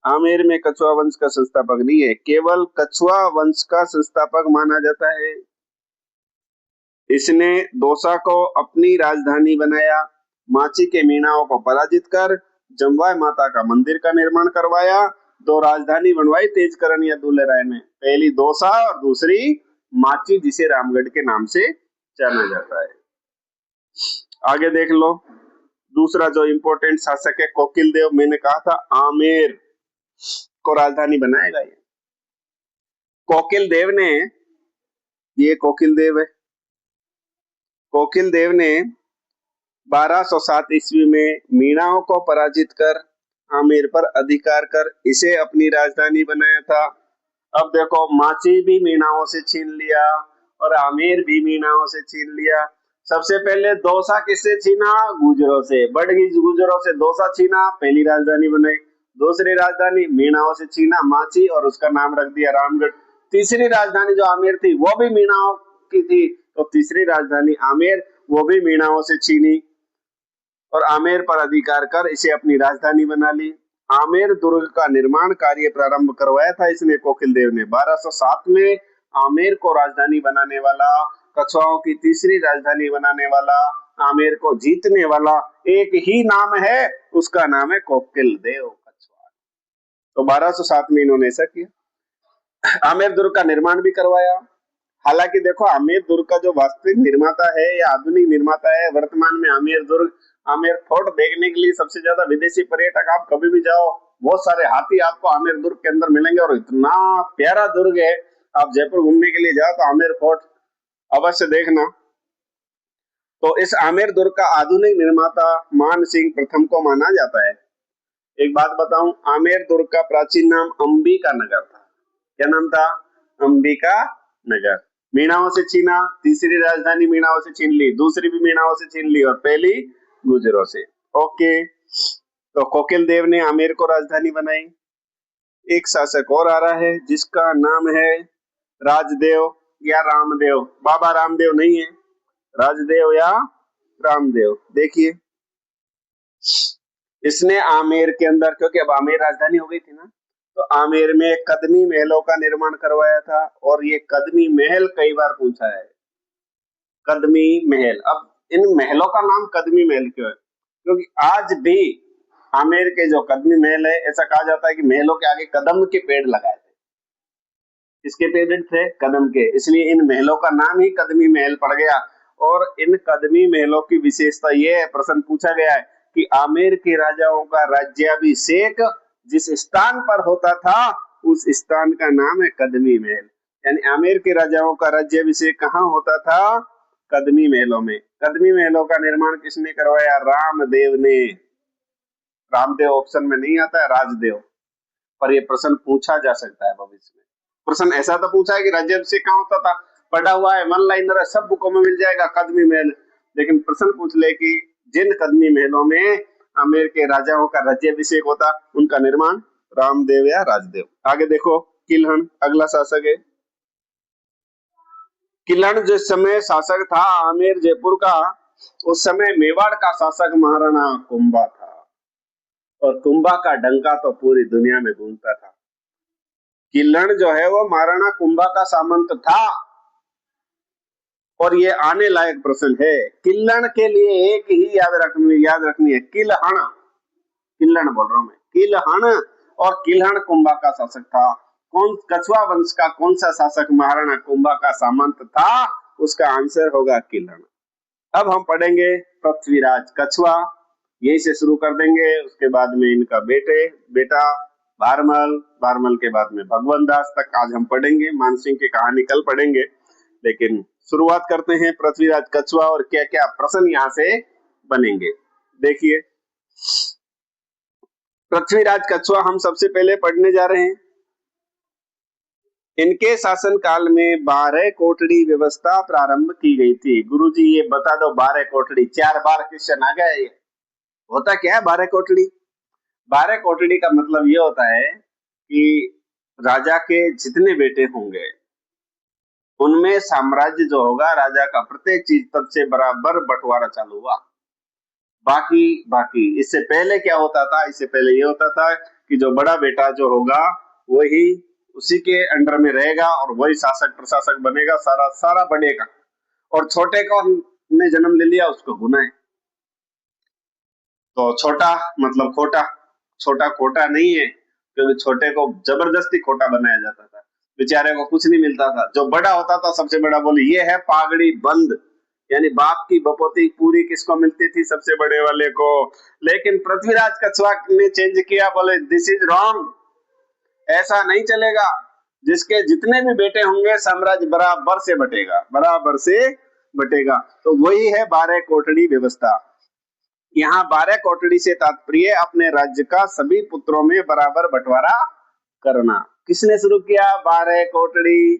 A: आमेर में कछवा वंश का संस्थापक नहीं है, केवल कछवा वंश का संस्थापक माना जाता है। इसने दौसा को अपनी राजधानी बनाया, माची के मीणाओं को पराजित कर जमवाय माता का मंदिर का निर्माण करवाया। 2 राजधानी बनवाई तेजकरण या दुलेराय ने, पहली दौसा और दूसरी माची, जिसे रामगढ़ के नाम से जाना जाता है। आगे देख लो, दूसरा जो इंपॉर्टेंट शासक है कोकिल देव। मैंने कहा था आमेर को राजधानी बनाएगा ये कोकिल देव ने। ये कोकिल देव है। कोकिल देव ने 1207 ईस्वी में मीणाओं को पराजित कर आमेर पर अधिकार कर इसे अपनी राजधानी बनाया था। अब देखो, माची भी मीणाओं से छीन लिया और आमेर भी मीणाओं से छीन लिया। सबसे पहले दौसा किससे छीना? गुजरों से। बड़गी गुजरों से दौसा छीना, पहली राजधानी बनाई। दूसरी राजधानी मीणाओं से छीना माची, और उसका नाम रख दिया रामगढ़। तीसरी राजधानी जो आमेर थी वो भी मीणाओं की थी, तो तीसरी राजधानी आमेर, वो भी मीणाओं से छीनी और आमेर पर अधिकार कर इसे अपनी राजधानी बना ली। आमेर दुर्ग का निर्माण कार्य प्रारंभ करवाया था इसने कोकिल देव ने। 1207 में आमेर को राजधानी बनाने वाला, कछवाओं की तीसरी राजधानी बनाने वाला, आमेर को जीतने वाला एक ही नाम है, उसका नाम है कोकिल देव कछवा। तो 1207 में इन्होंने ऐसा किया। आमेर दुर्ग का निर्माण भी करवाया। हालांकि देखो आमेर दुर्ग का जो वास्तविक निर्माता है या आधुनिक निर्माता है वर्तमान में आमेर दुर्ग, आमेर फोर्ट देखने के लिए सबसे ज्यादा विदेशी पर्यटक आप कभी भी जाओ, बहुत सारे हाथी आपको आमेर दुर्ग के अंदर मिलेंगे और इतना प्यारा दुर्ग है। आप जयपुर घूमने के लिए जाओ तो आमेर फोर्ट अवश्य देखना। तो इस आमेर दुर्ग का आधुनिक निर्माता मान सिंह प्रथम को माना जाता है। एक बात बताऊं, आमेर दुर्ग का प्राचीन नाम अंबिका नगर था। क्या नाम था? अंबिका नगर। मीणाओं से छीना, तीसरी राजधानी मीणाओं से छीन ली, दूसरी भी मीणाओं से छीन ली और पहली गुजरों से। ओके, तो कोकिल देव ने आमेर को राजधानी बनाई। एक शासक और आ रहा है जिसका नाम है राजदेव या रामदेव। बाबा रामदेव नहीं है, राजदेव या रामदेव। देखिए, इसने आमेर के अंदर, क्योंकि अब आमेर राजधानी हो गई थी ना, तो आमेर में कदमी महलों का निर्माण करवाया था। और ये कदमी महल कई बार पूछा है, कदमी महल। अब इन महलों का नाम कदमी महल क्यों है? क्योंकि आज भी आमेर के जो कदमी महल है, ऐसा कहा जाता है कि महलों के आगे कदम के पेड़ लगाए थे। किसके पेड़ थे? कदम के, इसलिए इन महलों का नाम ही कदमी महल पड़ गया। और इन कदमी महलों की विशेषता यह है, प्रश्न पूछा गया है कि आमेर के राजाओं का राज्याभिषेक जिस स्थान पर होता था उस स्थान का नाम है कदमी महल। यानी आमेर के राजाओं का राज्याभिषेक कहाँ होता था? कदमी महलों में। कदमी महलों का निर्माण किसने करवाया? रामदेव ने। रामदेव ऑप्शन में नहीं आता है, राजदेव। पर यह प्रश्न पूछा जा सकता है भविष्य में। प्रश्न ऐसा तो पूछा है कि राज्याभिषेक कहाँ होता था, पढ़ा हुआ है, वन लाइनर है, सब बुकों में मिल जाएगा कदमी महल। लेकिन प्रश्न पूछ ले कि जिन कदमी महलों में आमेर के राजाओं का राज्याभिषेक होता, उनका निर्माण रामदेव या राजदेव। आगे देखो, किल्हण अगला शासक है। किल्हण जिस समय शासक था आमेर जयपुर का, उस समय मेवाड़ का शासक महाराणा कुंभा था। और कुंभा का डंका तो पूरी दुनिया में गूंजता था। किल्हण जो है वो महाराणा कुंभा का सामंत था। और ये आने लायक प्रश्न है। किल्हण के लिए एक ही याद रखनी है, किल्हण। किल्हण बोल रहा हूं मैं, किल्हण। और किल्हण कुंभा का शासक था। कौन? कछवा वंश का कौन सा शासक महाराणा कुंभा का सामंत था? उसका आंसर होगा किल्हण। अब हम पढ़ेंगे पृथ्वीराज कछवा, यही से शुरू कर देंगे। उसके बाद में इनका बेटा भारमल, भारमल के बाद में भगवंत दास तक आज हम पढ़ेंगे। मानसिंह की कहानी कल पढ़ेंगे, लेकिन शुरुआत करते हैं पृथ्वीराज कछवा और क्या क्या प्रश्न यहाँ से बनेंगे। देखिए, पृथ्वीराज कछवा हम सबसे पहले पढ़ने जा रहे हैं। इनके शासन काल में 12 कोठड़ी व्यवस्था प्रारंभ की गई थी। गुरुजी ये बता दो, 12 कोठड़ी, 4 बार क्वेश्चन आ गया। ये होता क्या है 12 कोठड़ी? 12 कोठड़ी का मतलब ये होता है कि राजा के जितने बेटे होंगे उनमें साम्राज्य जो होगा, राजा का प्रत्येक चीज तब से बराबर बंटवारा चालू हुआ। बाकी इससे पहले क्या होता था? इससे पहले ये होता था कि जो बड़ा बेटा जो होगा वही उसी के अंडर में रहेगा और वही शासक प्रशासक बनेगा, सारा बढ़ेगा। और छोटे को ने जन्म ले लिया, उसको गुना है। तो छोटा मतलब खोटा, छोटा खोटा नहीं है, क्योंकि छोटे को जबरदस्ती खोटा बनाया जाता था, बेचारे को कुछ नहीं मिलता था। जो बड़ा होता था सबसे बड़ा बोले ये है पागड़ी बंद, यानी बाप की बपोती पूरी किसको मिलती थी? सबसे बड़े वाले को। लेकिन पृथ्वीराज कछवा ने चेंज किया, बोले दिस इज रॉन्ग, ऐसा नहीं चलेगा। जिसके जितने भी बेटे होंगे साम्राज्य बराबर से बटेगा। तो वही है 12 कोठड़ी व्यवस्था। यहाँ 12 कोठड़ी से तात्पर्य अपने राज्य का सभी पुत्रों में बराबर बंटवारा करना। किसने शुरू किया 12 कोठड़ी?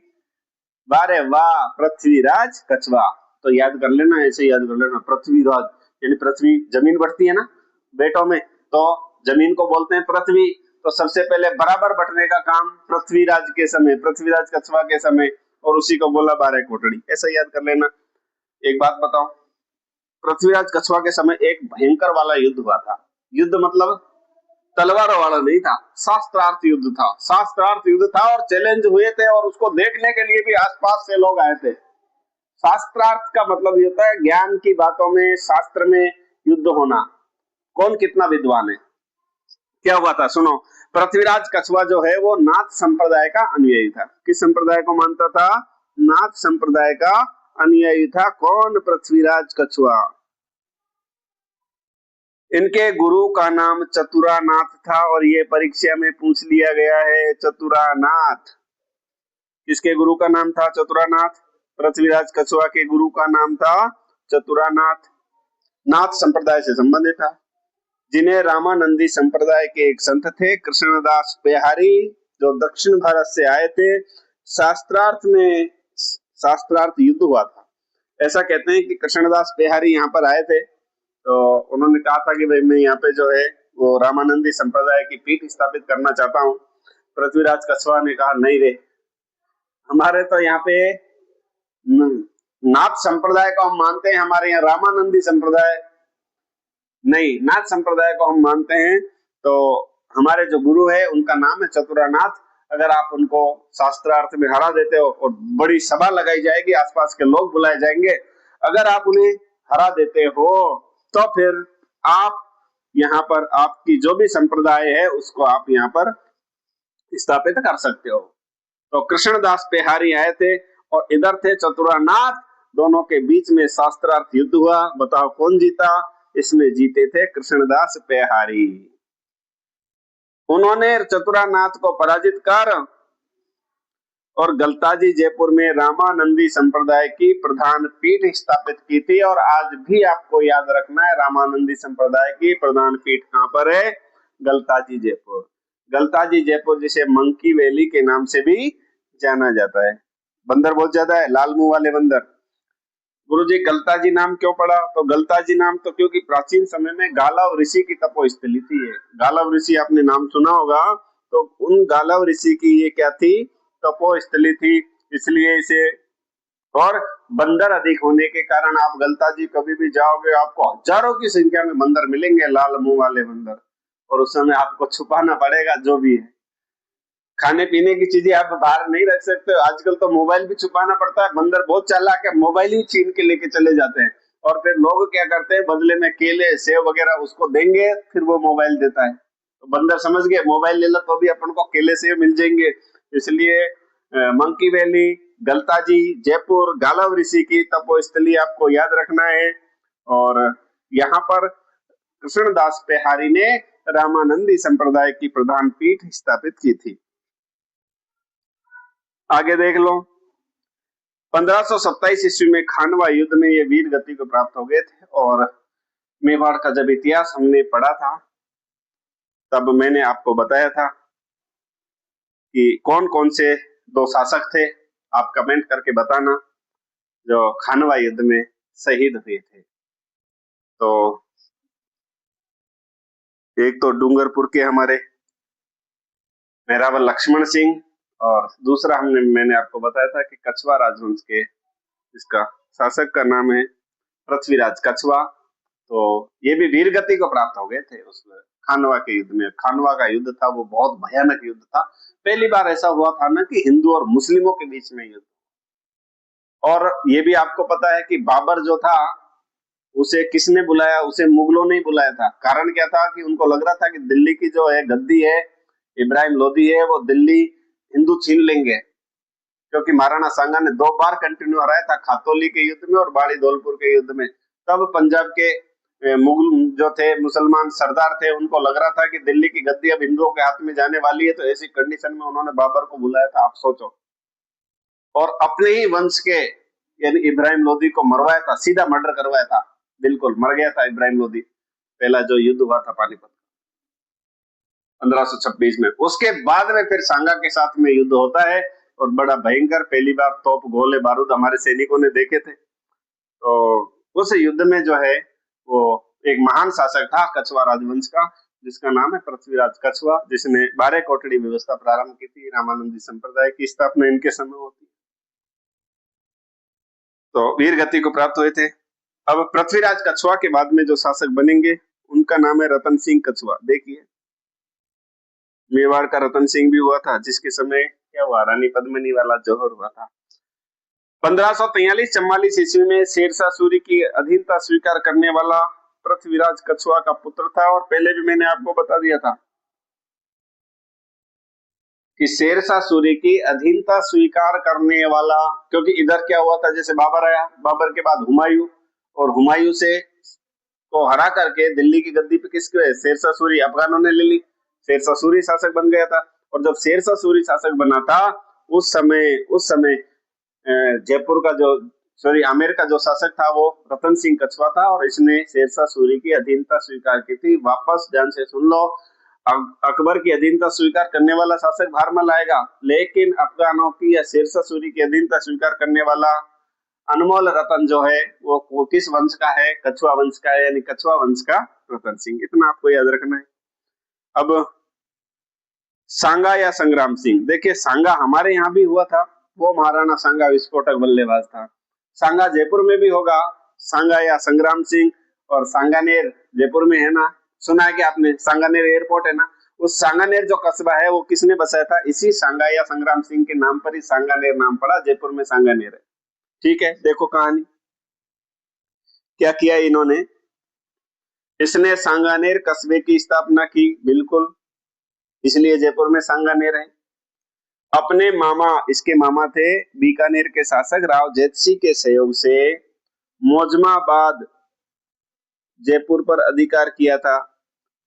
A: 12 वाह, पृथ्वीराज कछवा। तो याद कर लेना, ऐसे याद कर लेना, पृथ्वीराज यानी पृथ्वी, जमीन बढ़ती है ना बेटों में, तो जमीन को बोलते हैं पृथ्वी। तो सबसे पहले बराबर बंटने का काम पृथ्वीराज के समय, पृथ्वीराज कछवा के समय, और उसी को बोला 12 कोठड़ी। ऐसा याद कर लेना। एक बात बताओ, पृथ्वीराज कछवा के समय एक भयंकर वाला युद्ध हुआ था। युद्ध मतलब तलवारों वाला नहीं था, शास्त्रार्थ युद्ध था। शास्त्रार्थ युद्ध था और चैलेंज हुए थे, और उसको देखने के लिए भी आसपास से लोग आए थे। शास्त्रार्थ का मतलब ये होता है ज्ञान की बातों में, शास्त्र में युद्ध होना, कौन कितना विद्वान है। क्या हुआ था सुनो, पृथ्वीराज कछुआ जो है वो नाथ संप्रदाय का अनुयायी था। किस संप्रदाय को मानता था? नाथ संप्रदाय का अनुयायी था। कौन? पृथ्वीराज कछुआ। इनके गुरु का नाम चतुरानाथ था और ये परीक्षा में पूछ लिया गया है। चतुरानाथ किसके गुरु का नाम था? चतुरानाथ। पृथ्वीराज कछुआ के गुरु का नाम था चतुरानाथ। नाथ संप्रदाय से संबंधित था, जिन्हें रामानंदी संप्रदाय के एक संत थे कृष्णदास पेहारी, जो दक्षिण भारत से आए थे। शास्त्रार्थ युद्ध हुआ था। ऐसा कहते हैं कि कृष्णदास पेहारी यहाँ पर आए थे, तो उन्होंने कहा था कि भाई मैं यहाँ पे जो है वो रामानंदी संप्रदाय की पीठ स्थापित करना चाहता हूँ। पृथ्वीराज कछुआ ने कहा नहीं रे, हमारे तो यहाँ पे नाथ संप्रदाय को हम मानते हैं, हमारे यहाँ रामानंदी संप्रदाय नहीं, नाथ संप्रदाय को हम मानते हैं। तो हमारे जो गुरु है उनका नाम है चतुरानाथ। अगर आप उनको शास्त्रार्थ में हरा देते हो और बड़ी सभा लगाई जाएगी, आसपास के लोग बुलाए जाएंगे, अगर आप उन्हें हरा देते हो तो फिर आप यहाँ पर आपकी जो भी संप्रदाय है उसको आप यहाँ पर स्थापित कर सकते हो। तो कृष्णदास पेहारी आए थे और इधर थे चतुरानाथ। दोनों के बीच में शास्त्रार्थ युद्ध हुआ। बताओ कौन जीता? इसमें जीते थे कृष्णदास पेहारी। उन्होंने चतुरानाथ को पराजित कर और गलताजी जयपुर में रामानंदी संप्रदाय की प्रधान पीठ स्थापित की थी। और आज भी आपको याद रखना है, रामानंदी संप्रदाय की प्रधान पीठ कहां पर है? गलताजी जयपुर। गलताजी जयपुर जिसे मंकी वैली के नाम से भी जाना जाता है। बंदर बहुत ज्यादा है, लाल मुंह वाले बंदर। गुरुजी गलताजी नाम क्यों पड़ा? तो गलताजी नाम तो क्योंकि प्राचीन समय में गालव ऋषि की तपोस्थली थी। ये गालव ऋषि आपने नाम सुना होगा, तो उन गालव ऋषि की ये क्या थी? तपोस्थली थी, इसलिए इसे। और बंदर अधिक होने के कारण आप गलताजी कभी भी जाओगे, आपको हजारों की संख्या में बंदर मिलेंगे, लाल मुंह वाले बंदर। और उस समय आपको छुपाना पड़ेगा जो भी है। खाने पीने की चीजें आप बाहर नहीं रख सकते हो। आजकल तो मोबाइल भी छुपाना पड़ता है। बंदर बहुत चालाक है, मोबाइल ही छीन के लेके चले जाते हैं। और फिर लोग क्या करते हैं, बदले में केले सेब वगैरह उसको देंगे, फिर वो मोबाइल देता है। तो बंदर समझ गए मोबाइल ले लो तो भी अपन को केले सेब मिल जाएंगे। इसलिए मंकी वैली, गलताजी जयपुर, गालव ऋषि की तपोस्थली आपको याद रखना है। और यहाँ पर कृष्णदास पेहारी ने रामानंदी संप्रदाय की प्रधान पीठ स्थापित की थी। आगे देख लो, 1527 ईस्वी में खानवा युद्ध में ये वीर गति को प्राप्त हो गए थे। और मेवाड़ का जब इतिहास हमने पढ़ा था तब मैंने आपको बताया था कि कौन कौन से दो शासक थे। आप कमेंट करके बताना जो खानवा युद्ध में शहीद हुए थे। तो एक तो डूंगरपुर के हमारे मेहरावल लक्ष्मण सिंह, और दूसरा मैंने आपको बताया था कि कछुआ राजवंश के इसका शासक का नाम है पृथ्वीराज कछुआ। तो ये भी वीर गति को प्राप्त हो गए थे उस खानवा के युद्ध में। खानवा का युद्ध था वो बहुत भयानक युद्ध था। पहली बार ऐसा हुआ था ना कि हिंदू और मुस्लिमों के बीच में युद्ध। और ये भी आपको पता है कि बाबर जो था उसे किसने बुलाया? उसे मुगलों ने बुलाया था। कारण क्या था कि उनको लग रहा था कि दिल्ली की जो है गद्दी है, इब्राहिम लोदी है, वो दिल्ली हिंदू छीन लेंगे। क्योंकि महाराणा सांगा ने 2 बार कंटिन्यू हराया था, खातौली के युद्ध में और बाड़ी धौलपुर के युद्ध में। तब पंजाब के मुगल जो थे मुसलमान सरदार थे, उनको लग रहा था कि दिल्ली की गद्दी अब हिंदुओं के हाथ में जाने वाली है। तो ऐसी कंडीशन में उन्होंने बाबर को बुलाया था, आप सोचो। और अपने ही वंश के यानी इब्राहिम लोदी को मरवाया था, सीधा मर्डर करवाया था। बिल्कुल मर गया था इब्राहिम लोदी। पहला जो युद्ध हुआ था पानीपत 1526 में। उसके बाद में फिर सांगा के साथ में युद्ध होता है और बड़ा भयंकर, पहली बार तोप गोले बारूद हमारे सैनिकों ने देखे थे। तो उस युद्ध में जो है वो एक महान शासक था कछुआ राजवंश का, जिसका नाम है पृथ्वीराज कछुआ, जिसने 12 कोटड़ी व्यवस्था प्रारंभ की थी। रामानंदी संप्रदाय की स्थापना इनके समय होती है। तो वीर गति को प्राप्त हुए थे। अब पृथ्वीराज कछुआ के बाद में जो शासक बनेंगे उनका नाम है रतन सिंह कछुआ। देखिए मेवाड़ का रतन सिंह भी हुआ था, जिसके समय क्या हुआ, रानी पद्मिनी वाला जौहर हुआ था। 1543-44 ईस्वी में शेरशाह सूरी की अधीनता स्वीकार करने वाला पृथ्वीराज कछुआ का पुत्र था। और पहले भी मैंने आपको बता दिया था कि शेरशाह सूरी की अधीनता स्वीकार करने वाला, क्योंकि इधर क्या हुआ था, जैसे बाबर आया, बाबर के बाद हुमायूं, और हुमायूं से को हरा करके दिल्ली की गद्दी पे किसके, शेरशाह सूरी, अफगानों ने ले ली, शेरशाह सूरी शासक बन गया था। और जब शेरशाह सूरी शासक बना था, उस समय जयपुर का जो, सॉरी, आमेर का जो शासक था वो रतन सिंह कछवा था, और इसने शेरशाह सूरी की अधीनता स्वीकार की थी। वापस ध्यान से सुन लो, अकबर की अधीनता स्वीकार करने वाला शासक भारमल आएगा, लेकिन अफगानों की या शेरशाह सूरी की अधीनता स्वीकार करने वाला अनमोल रतन जो है वो किस वंश का है, कछवा वंश का है, यानी कछवा वंश का रतन सिंह। इतना आपको याद रखना है। अब सांगा या संग्राम सिंह, देखिए सांगा हमारे यहाँ भी हुआ था, वो महाराणा सांगा विस्फोटक बल्लेबाज था। सांगा जयपुर में भी होगा, सांगा या संग्राम सिंह। और सांगानेर जयपुर में है ना, सुना है कि आपने, सांगानेर एयरपोर्ट है ना, उस सांगानेर जो कस्बा है वो किसने बसाया था, इसी सांगा या संग्राम सिंह के नाम पर ही सांगानेर नाम पड़ा, जयपुर में सांगानेर है। ठीक है, देखो कहानी क्या किया इन्होंने। इसने सांगानेर कस्बे की स्थापना की, बिल्कुल, इसलिए जयपुर में सांगानेर है। अपने मामा, इसके मामा थे बीकानेर के शासक राव जेतसी के सहयोग से मोजमाबाद जयपुर पर अधिकार किया था।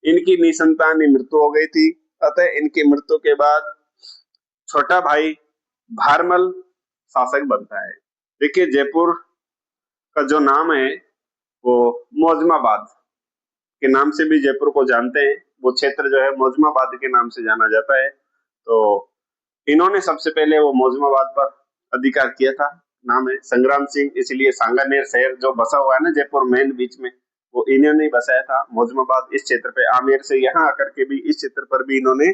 A: इनकी निसंतानी मृत्यु हो गई थी, अतः इनकी मृत्यु के बाद छोटा भाई भारमल शासक बनता है। देखिए जयपुर का जो नाम है वो मोजमाबाद के नाम से भी जयपुर को जानते हैं, वो क्षेत्र जो है मोजमाबाद के नाम से जाना जाता है। तो इन्होंने सबसे पहले वो मोजमाबाद पर अधिकार किया था। नाम है संग्राम सिंह, इसलिए सांगानेर शहर जो बसा हुआ है ना जयपुर मेन बीच में, वो इन्होंने बसाया था। मोजमाबाद इस क्षेत्र पे, आमेर से यहाँ आकर के भी इस क्षेत्र पर भी इन्होंने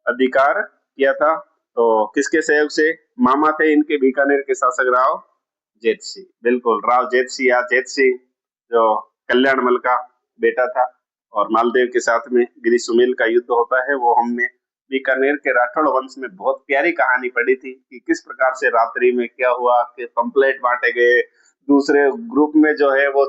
A: अधिकार किया था। तो किसके सहयोग से, मामा थे इनके बीकानेर के शासक राव जेतसी, बिल्कुल राव जेतसी या जेत सिंह, जो कल्याणमल का बेटा था, और मालदेव के साथ में गिरी सुमेल का युद्ध होता है, वो हमने बीकानेर के राठौड़ वंश में बहुत प्यारी कहानी पढ़ी थी कि किस प्रकार से रात्रि में क्या हुआ कि पंपलेट बांटे गए, दूसरे ग्रुप में जो है वो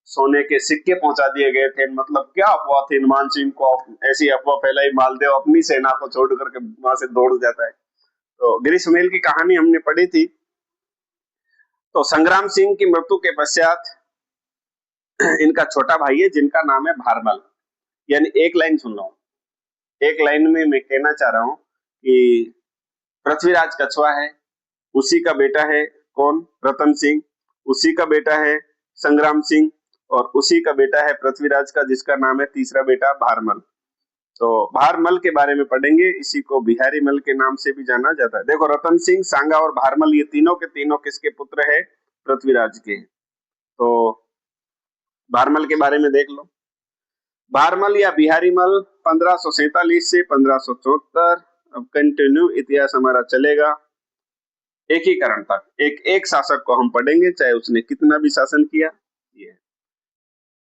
A: सोने के सिक्के पहुंचा दिए गए थे। मतलब क्या अफवाह थी, हनुमान सिंह को ऐसी अफवाह फैलाई, मालदेव अपनी सेना को छोड़ करके वहां से दौड़ जाता है। तो गिरी सुमेल की कहानी हमने पढ़ी थी। तो संग्राम सिंह की मृत्यु के पश्चात इनका छोटा भाई है जिनका नाम है भारमल। यानी एक लाइन सुन लो, एक लाइन में मैं कहना चाह रहा हूं कि पृथ्वीराज कछवा है, उसी का बेटा है कौन, रतन सिंह, उसी का बेटा है संग्राम सिंह, और उसी का बेटा है पृथ्वीराज का जिसका नाम है तीसरा बेटा भारमल। तो भारमल के बारे में पढ़ेंगे, इसी को बिहारी मल के नाम से भी जाना जाता है। देखो रतन सिंह, सांगा और भारमल ये तीनों के तीनों किसके पुत्र है, पृथ्वीराज के। तो भारमल के बारे में देख लो। भारमल या बिहारी मल 1547 से 1574, अब कंटिन्यू इतिहास हमारा चलेगा एकीकरण तक। एक शासक को हम पढ़ेंगे चाहे उसने कितना भी शासन किया। ये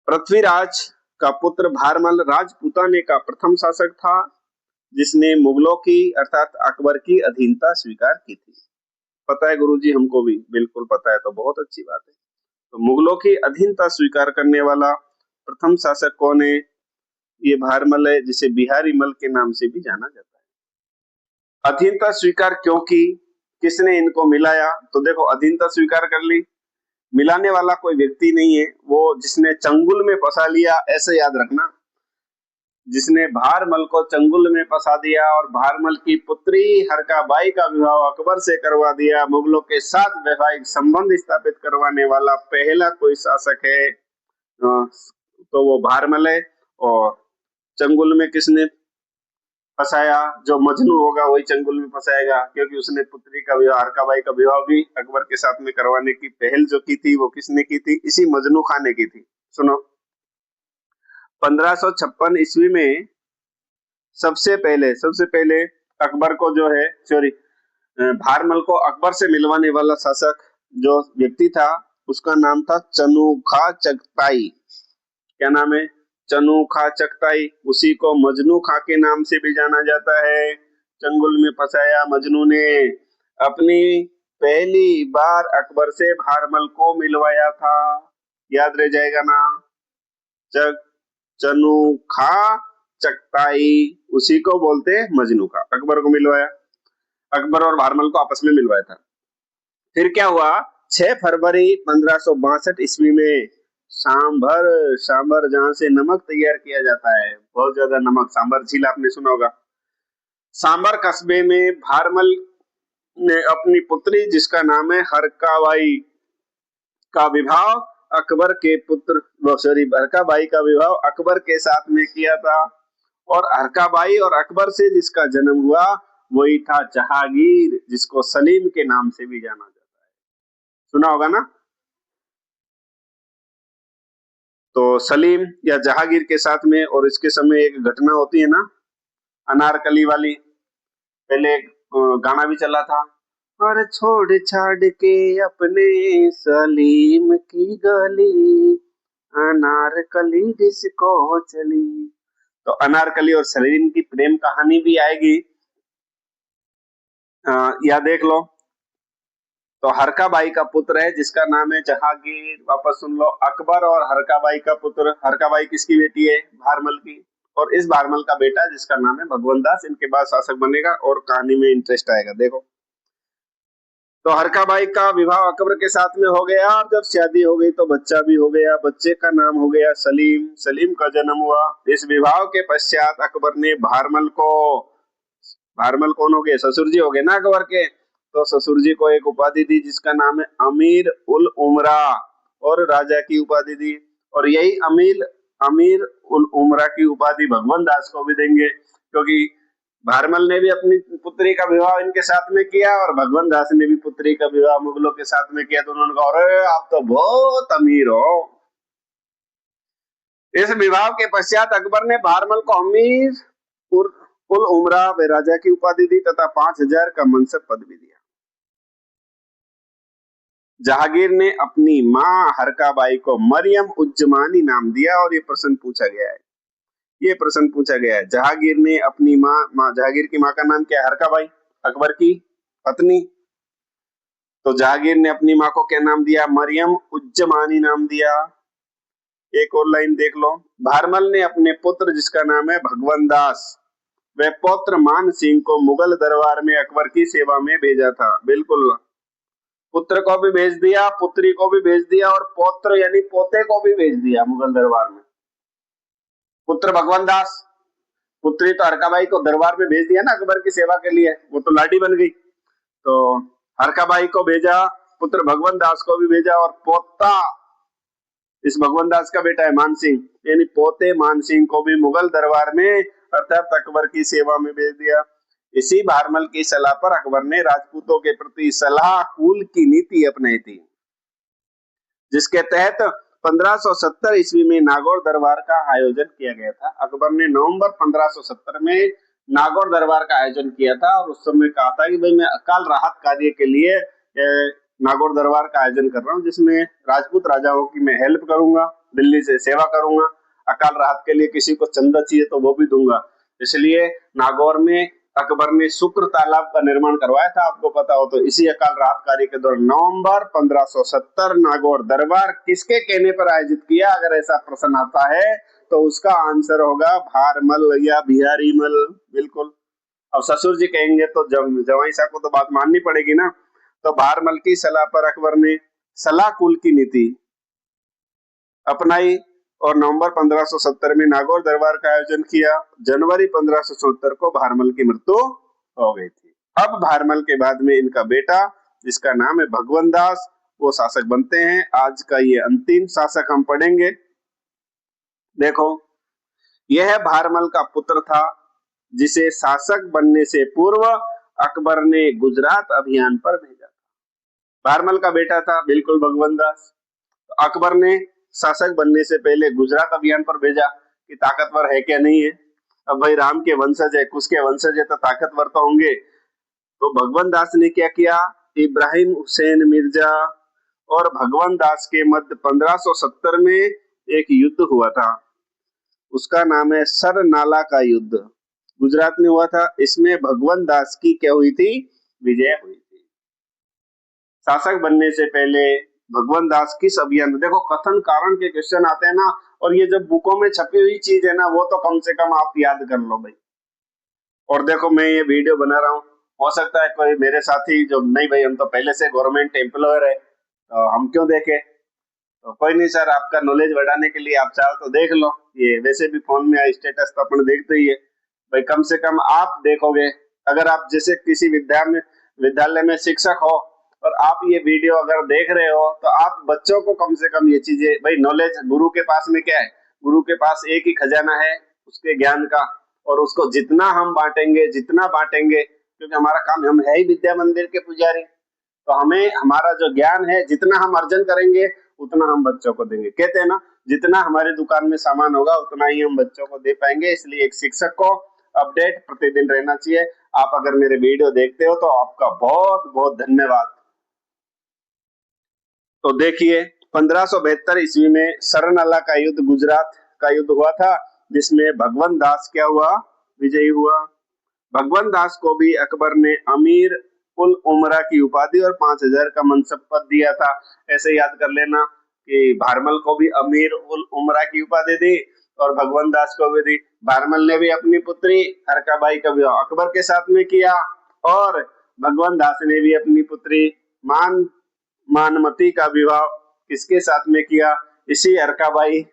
A: पृथ्वीराज का पुत्र भारमल राजपूताने का प्रथम शासक था जिसने मुगलों की अर्थात अकबर की अधीनता स्वीकार की थी। पता है गुरुजी, हमको भी बिल्कुल पता है, तो बहुत अच्छी बात है। तो मुगलों की अधीनता स्वीकार करने वाला प्रथम शासक कौन है, ये भारमल है, जिसे बिहारी मल के नाम से भी जाना जाता है। अधीनता स्वीकार क्यों की, किसने इनको मिलाया, तो देखो अधीनता स्वीकार कर ली, मिलाने वाला कोई व्यक्ति नहीं है, वो जिसने चंगुल में फंसा लिया, ऐसे याद रखना, जिसने भारमल को चंगुल में फंसा दिया और भारमल की पुत्री हरकाबाई का विवाह अकबर से करवा दिया, मुगलों के साथ वैवाहिक संबंध स्थापित करवाने वाला पहला कोई शासक है तो वो भारमल है। और चंगुल में किसने फंसाया, जो मजनू होगा वही चंगुल में फंसाएगा, क्योंकि उसने पुत्री का विवाह, हरकाबाई का विवाह भी अकबर के साथ में करवाने की पहल जो की थी वो किसने की थी, इसी मजनू खान ने की थी। सुनो, 1556 ईस्वी में सबसे पहले अकबर को जो है, सॉरी, भारमल को अकबर से मिलवाने वाला शासक जो व्यक्ति था उसका नाम था चनुखा चगताई। क्या नाम है, चनुखा चगताई। उसी को मजनू खां के नाम से भी जाना जाता है। चंगुल में फंसाया मजनू ने, अपनी पहली बार अकबर से भारमल को मिलवाया था, याद रह जाएगा ना, चनुखा चगताई, उसी को बोलते हैं मजनू का। अकबर को मिलवाया, अकबर और भारमल को आपस में मिलवाया था। फिर क्या हुआ, 6 फरवरी 1562 ईस्वी में सांभर, सांभर जहां से नमक तैयार किया जाता है, बहुत ज्यादा नमक, सांभर झील आपने सुना होगा। सांभर कस्बे में भारमल ने अपनी पुत्री जिसका नाम है हरकाबाई का विवाह अकबर के पुत्र, सॉरी, हरकाबाई का विवाह अकबर के साथ में किया था। और हरकाबाई और अकबर से जिसका जन्म हुआ वही था जहांगीर, जिसको सलीम के नाम से भी जाना जाता है। सुना होगा ना। तो सलीम या जहांगीर के साथ में, और इसके समय एक घटना होती है ना, अनारकली वाली, पहले एक गाना भी चला था, और छोड़ छाड़ के अपने सलीम की गली, अनारकली डिस्को चली। तो अनारकली और सलीम की प्रेम कहानी भी आएगी, या देख लो। तो हरकाबाई का पुत्र है जिसका नाम है जहांगीर, वापस सुन लो, अकबर और हरकाबाई का पुत्र। हरकाबाई किसकी बेटी है, भारमल की, और इस भारमल का बेटा जिसका नाम है भगवंत दास, इनके बाद शासक बनेगा और कहानी में इंटरेस्ट आएगा। देखो, तो हरकाबाई का विवाह अकबर के साथ में हो गया, और जब शादी हो गई तो बच्चा भी हो गया, बच्चे का नाम हो गया सलीम, सलीम का जन्म हुआ। इस विवाह के पश्चात अकबर ने भारमल को, भारमल कौन हो गए, ससुर जी हो गए ना अकबर के, तो ससुर जी को एक उपाधि दी जिसका नाम है अमीर उल उमरा, और राजा की उपाधि दी। और यही अमीर उल उमरा की उपाधि भगवंत दास को भी देंगे, क्योंकि भारमल ने भी अपनी पुत्री का विवाह इनके साथ में किया और भगवंत दास ने भी पुत्री का विवाह मुगलों के साथ में किया। तो उन्होंने कहा, अरे आप तो बहुत अमीर हो। इस विवाह के पश्चात अकबर ने भारमल को अमीर उल उमरा व राजा की उपाधि दी तथा 5000 का मनसब पद भी दिया। जहांगीर ने अपनी मां हरकाबाई को मरियम उज्जमानी नाम दिया। और ये प्रश्न पूछा गया है, जहांगीर ने अपनी मां जहांगीर की मां का नाम क्या है, हरकाबाई, अकबर की पत्नी। तो जहांगीर ने अपनी मां को क्या नाम दिया, मरियम उज्जमानी नाम दिया। एक और लाइन देख लो, भारमल ने अपने पुत्र जिसका नाम है भगवंत दास व पौत्र मान सिंह को मुगल दरबार में अकबर की सेवा में भेजा था। बिल्कुल, पुत्र को भी भेज दिया, पुत्री को भी भेज दिया, और पौत्र यानी पोते को भी भेज दिया मुगल दरबार में। पुत्र भगवंत दास, पुत्री तो हरकाबाई को दरबार में भेज दिया ना अकबर की सेवा के लिए, वो तो लाडी बन गई। तो हरकाबाई को भेजा, पुत्र भगवंत दास को भी भेजा, और पोता, इस भगवंत दास का बेटा है मान सिंह, यानी पोते मान सिंह को भी मुगल दरबार में अर्थात अकबर की सेवा में भेज दिया। इसी भारमल की सलाह पर अकबर ने राजपूतों के प्रति सलाह कुल की नीति अपनाई थी, जिसके तहत 1570 ईस्वी में नागौर दरबार का आयोजन किया गया था। अकबर ने नवंबर 1570 में नागौर दरबार का आयोजन किया था, और उस समय कहा था कि भाई मैं अकाल राहत कार्य के लिए नागौर दरबार का आयोजन कर रहा हूँ, जिसमें राजपूत राजाओं की मैं हेल्प करूंगा, दिल्ली से सेवा करूंगा, अकाल राहत के लिए किसी को चंदा चाहिए तो वो भी दूंगा। इसलिए नागौर में अकबर ने शुक्र तालाब का निर्माण करवाया था, आपको पता हो तो। इसी अकाल राहत कार्य के दौरान नवंबर 1570 नागौर दरबार किसके कहने पर आयोजित किया, अगर ऐसा प्रश्न आता है तो उसका आंसर होगा भारमल या बिहारी मल। बिल्कुल, अब ससुर जी कहेंगे तो जवाई साहब को तो बात माननी पड़ेगी ना। तो भारमल की सलाह पर अकबर ने सलाह कुल की नीति अपनाई और नवंबर 1570 में नागौर दरबार का आयोजन किया। जनवरी 1574 को भारमल की मृत्यु हो गई थी। अब भारमल के बाद में इनका बेटा जिसका नाम है भगवंत दास, वो शासक बनते हैं। आज का ये अंतिम शासक हम पढ़ेंगे। देखो, यह भारमल का पुत्र था जिसे शासक बनने से पूर्व अकबर ने गुजरात अभियान पर भेजा था। भारमल का बेटा था बिल्कुल भगवंत दास। तो अकबर ने शासक बनने से पहले गुजरात अभियान पर भेजा कि ताकतवर है क्या नहीं है। अब भाई राम के वंशज है, कुछ के वंशज है तो ताकतवर तो होंगे। तो भगवंत दास ने क्या किया, इब्राहिम हुसैन मिर्जा और भगवंत दास के मध्य 1570 में एक युद्ध हुआ था, उसका नाम है सरनाला का युद्ध, गुजरात में हुआ था। इसमें भगवंत दास की क्या हुई थी, विजय हुई थी। शासक बनने से पहले भगवंत दास किस अभियान में, देखो कथन कारण के क्वेश्चन आते हैं ना, और ये जो बुकों में छपी हुई चीज है ना, वो तो कम से कम आप याद कर लो भाई। और देखो मैं ये वीडियो बना रहा हूँ, हो सकता है कोई मेरे साथी जो नहीं भाई हम तो पहले से गवर्नमेंट एम्प्लॉयर है, तो हम क्यों देखे। तो कोई नहीं सर, आपका नॉलेज बढ़ाने के लिए आप चाहो तो देख लो, ये वैसे भी फोन में स्टेटस तो अपन देखते ही है भाई। कम से कम आप देखोगे, अगर आप जैसे किसी विद्यालय में शिक्षक हो और आप ये वीडियो अगर देख रहे हो, तो आप बच्चों को कम से कम ये चीजें भाई नॉलेज, गुरु के पास में क्या है, गुरु के पास एक ही खजाना है उसके ज्ञान का, और उसको जितना हम बांटेंगे, जितना बांटेंगे, क्योंकि हमारा काम, हम है ही विद्या मंदिर के पुजारी, तो हमें हमारा जो ज्ञान है जितना हम अर्जन करेंगे उतना हम बच्चों को देंगे। कहते हैं ना, जितना हमारी दुकान में सामान होगा उतना ही हम बच्चों को दे पाएंगे। इसलिए एक शिक्षक को अपडेट प्रतिदिन रहना चाहिए। आप अगर मेरे वीडियो देखते हो तो आपका बहुत बहुत धन्यवाद। तो देखिए 1572 ईस्वी में सरनाला का युद्ध, गुजरात का युद्ध हुआ था, जिसमें भगवंत दास क्या हुआ, विजयी हुआ। भगवंत दास को भी अकबर ने अमीर उल उमरा की उपाधि और 5000 का मनसब पद दिया था। ऐसे याद कर लेना कि भारमल को भी अमीर उल उमरा की उपाधि दी और भगवंत दास को भी दी। भारमल ने भी अपनी पुत्री हरकाबाई का विवाह अकबर के साथ में किया, और भगवंत दास ने भी अपनी पुत्री मानमती का विवाह किसके साथ में किया, इसी हरकाबाई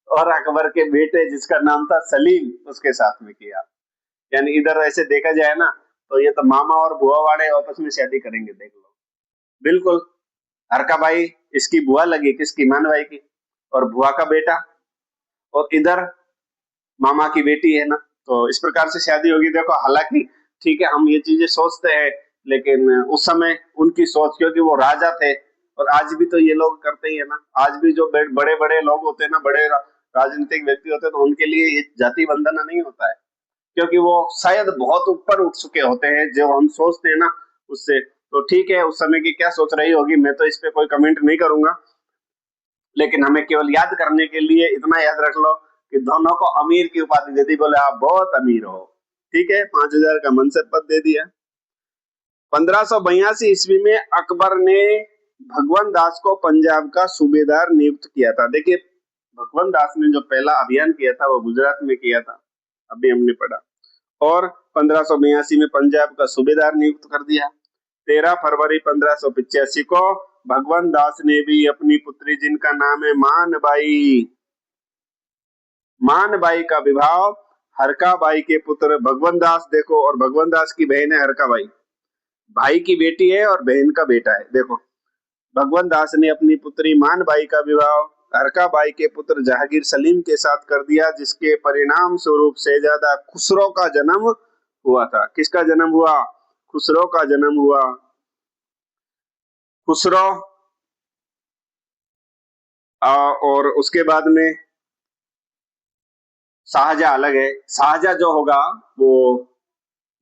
A: और अकबर के बेटे जिसका नाम था सलीम, उसके साथ में किया। यानी इधर ऐसे देखा जाए ना, तो ये तो मामा और बुआ वाले आपस में शादी करेंगे, देख लो। बिल्कुल, हरकाबाई इसकी बुआ लगी, किसकी, मानबाई की, और बुआ का बेटा, और इधर मामा की बेटी है ना, तो इस प्रकार से शादी होगी। देखो, हालांकि ठीक है हम ये चीजें सोचते हैं, लेकिन उस समय उनकी सोच, क्योंकि वो राजा थे, और आज भी तो ये लोग करते ही है ना। आज भी जो बड़े बड़े लोग होते हैं ना, बड़े राजनीतिक व्यक्ति होते हैं, तो उनके लिए ये जाति बंधन नहीं होता है, क्योंकि वो शायद बहुत ऊपर उठ चुके होते हैं जो हम सोचते हैं ना उससे। तो ठीक है, उस समय की क्या सोच रही होगी, मैं तो इस पे कोई कमेंट नहीं करूंगा, लेकिन हमें केवल याद करने के लिए इतना याद रख लो कि दोनों को अमीर की उपाधि दे दी, बोले आप बहुत अमीर हो, ठीक है, 5000 का मनसब पद दे दिया। 1582 ईस्वी में अकबर ने भगवंत दास को पंजाब का सूबेदार नियुक्त किया था। देखिए, भगवंत दास ने जो पहला अभियान किया था वो गुजरात में किया था, अभी हमने पढ़ा, और 1582 में पंजाब का सूबेदार नियुक्त कर दिया। 13 फरवरी 1585 को भगवंत दास ने भी अपनी पुत्री, जिनका नाम है मानबाई का विवाह हरकाबाई के पुत्र भगवंत दास, देखो, और भगवंत दास की बहन है हरकाबाई, भाई की बेटी है और बहन का बेटा है। देखो, भगवंत दास ने अपनी पुत्री मानबाई का विवाह हरकाबाई के पुत्र जहांगीर सलीम के साथ कर दिया, जिसके परिणाम स्वरूप शहजादा खुसरो का जन्म हुआ था। किसका जन्म हुआ? खुसरो का जन्म हुआ। खुसरो, और उसके बाद में शाहजहां अलग है। शाहजहां जो होगा वो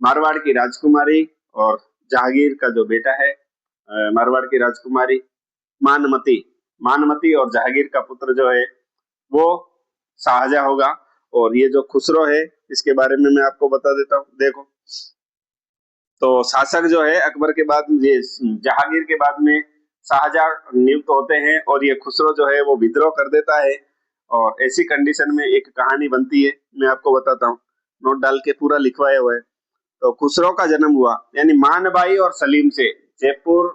A: मारवाड़ की राजकुमारी, और जहांगीर का जो बेटा है मारवाड़ की राजकुमारी मानमती और जहांगीर का पुत्र जो है वो शाहजहां होगा। और ये जो खुसरो है, इसके बारे में मैं आपको बता देता हूँ। देखो, तो शासक जो है अकबर के बाद, ये जहांगीर के बाद में शाहजहां नियुक्त होते हैं, और ये खुसरो जो है वो विद्रोह कर देता है, और ऐसी कंडीशन में एक कहानी बनती है, मैं आपको बताता हूँ, नोट डाल के पूरा लिखवाया हुआ है। तो खुसरो का जन्म हुआ, यानी मानबाई और सलीम से, जयपुर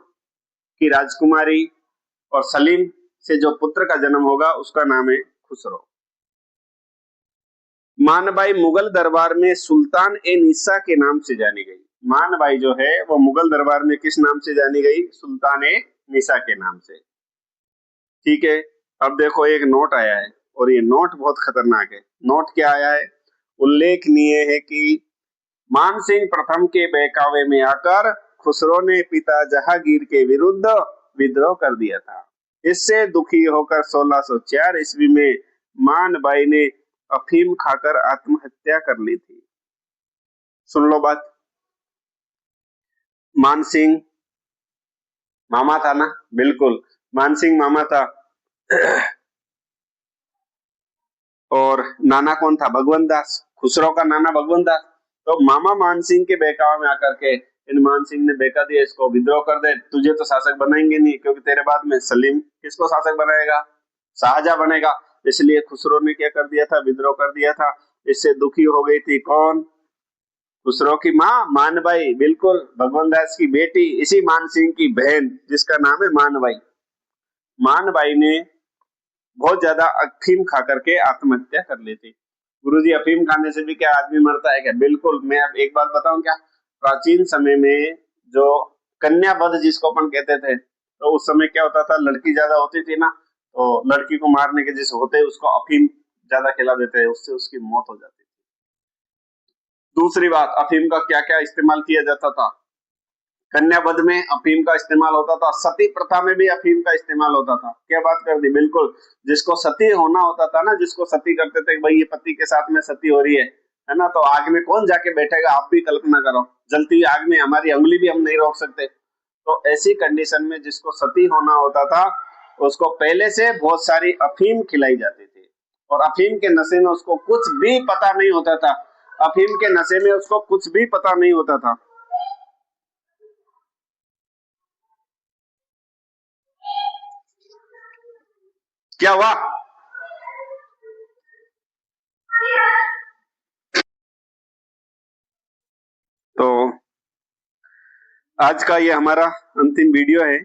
A: की राजकुमारी और सलीम से जो पुत्र का जन्म होगा उसका नाम है खुसरो। मानबाई मुगल दरबार में सुल्तान ए निसा के नाम से जानी गई। मानबाई जो है वो मुगल दरबार में किस नाम से जानी गई? सुल्तान ए निसा के नाम से। ठीक है, अब देखो एक नोट आया है, और ये नोट बहुत खतरनाक है। नोट क्या आया है? उल्लेखनीय है कि मानसिंह प्रथम के बहकावे में आकर खुसरो ने पिता जहांगीर के विरुद्ध विद्रोह कर दिया था। इससे दुखी होकर 1604 ईस्वी में मानबाई ने अफीम खाकर आत्महत्या कर ली थी। सुन लो बात, मानसिंह मामा था ना, बिल्कुल मानसिंह मामा था, और नाना कौन था? भगवंत दास, खुसरो का नाना भगवंत दास। तो मामा मानसिंह के बहकावे में आकर के इन मानसिंह ने बहका दिया इसको, विद्रोह कर दे, तुझे तो शासक बनाएंगे नहीं, क्योंकि तेरे बाद में सलीम किसको शासक बनाएगा? शाहजहां बनेगा। इसलिए खुसरो ने क्या कर दिया था, विद्रोह कर दिया था। इससे दुखी हो गई थी कौन, खुसरो की माँ मानबाई, बिल्कुल भगवान दास की बेटी, इसी मान सिंह की बहन जिसका नाम है मानबाई। मानबाई ने बहुत ज्यादा अफीम खा करके आत्महत्या कर ली थी। गुरुजी अफीम खाने से भी क्या आदमी मरता है क्या? बिल्कुल। मैं अब एक बात बताऊं क्या, प्राचीन समय में जो कन्या वध जिसको अपन कहते थे, तो उस समय क्या होता था, लड़की ज्यादा होती थी ना, तो लड़की को मारने के जैसे होते उसको अफीम ज्यादा खिला देते हैं, उससे उसकी मौत हो जाती थी। दूसरी बात, अफीम का क्या क्या इस्तेमाल किया जाता था, कन्या वध में अफीम का इस्तेमाल होता था, सती प्रथा में भी अफीम का इस्तेमाल होता था। क्या बात कर दी, बिल्कुल। जिसको सती होना होता था ना, जिसको सती करते थे, भाई ये पति के साथ में सती हो रही है ना, तो आग में कौन जाके बैठेगा, आप भी कल्पना करो, जलती हुई आग में हमारी उंगली भी हम नहीं रोक सकते। तो ऐसी कंडीशन में जिसको सती होना होता था, उसको पहले से बहुत सारी अफीम खिलाई जाती थी, और अफीम के नशे में उसको कुछ भी पता नहीं होता था। अफीम के नशे में उसको कुछ भी पता नहीं होता था। क्या हुआ? तो आज का ये हमारा अंतिम वीडियो है।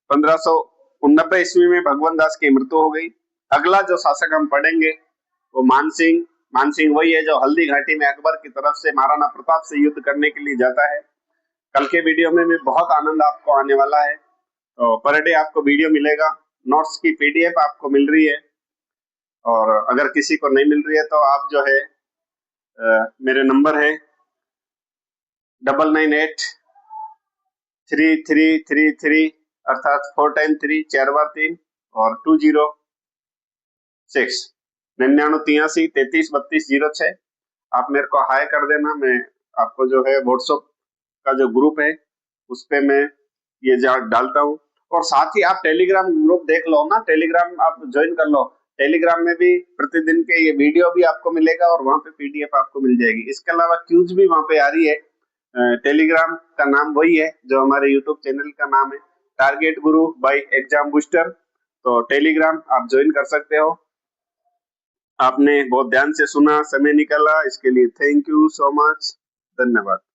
A: 1589 ईस्वी में भगवान दास की मृत्यु हो गई। अगला जो शासक हम पढ़ेंगे वो मानसिंह। मानसिंह वही है जो हल्दी घाटी में अकबर की तरफ से महाराणा प्रताप से युद्ध करने के लिए जाता है। कल के वीडियो में भी बहुत आनंद आपको आने वाला है। तो पर डे आपको वीडियो मिलेगा, नोट्स की पीडीएफ आपको मिल रही है, और अगर किसी को नहीं मिल रही है तो आप जो है मेरे नंबर है 998333 अर्थात 4 टाइम 3 4 बार 3 और 206 9983333206। आप मेरे को हाई कर देना, मैं आपको जो है व्हाट्सएप का जो ग्रुप है उस पे मैं ये डालता हूँ। और साथ ही आप टेलीग्राम ग्रुप देख लो ना, टेलीग्राम आप ज्वाइन कर लो। टेलीग्राम में भी प्रतिदिन के ये वीडियो भी आपको मिलेगा और वहां पे पीडीएफ आपको मिल जाएगी। इसके अलावा क्यूज भी वहां पे आ रही है। टेलीग्राम का नाम वही है जो हमारे यूट्यूब चैनल का नाम है, टारगेट गुरु बाय एग्जाम बूस्टर। तो टेलीग्राम आप ज्वाइन कर सकते हो। आपने बहुत ध्यान से सुना, समय निकाला, इसके लिए थैंक यू सो मच, धन्यवाद।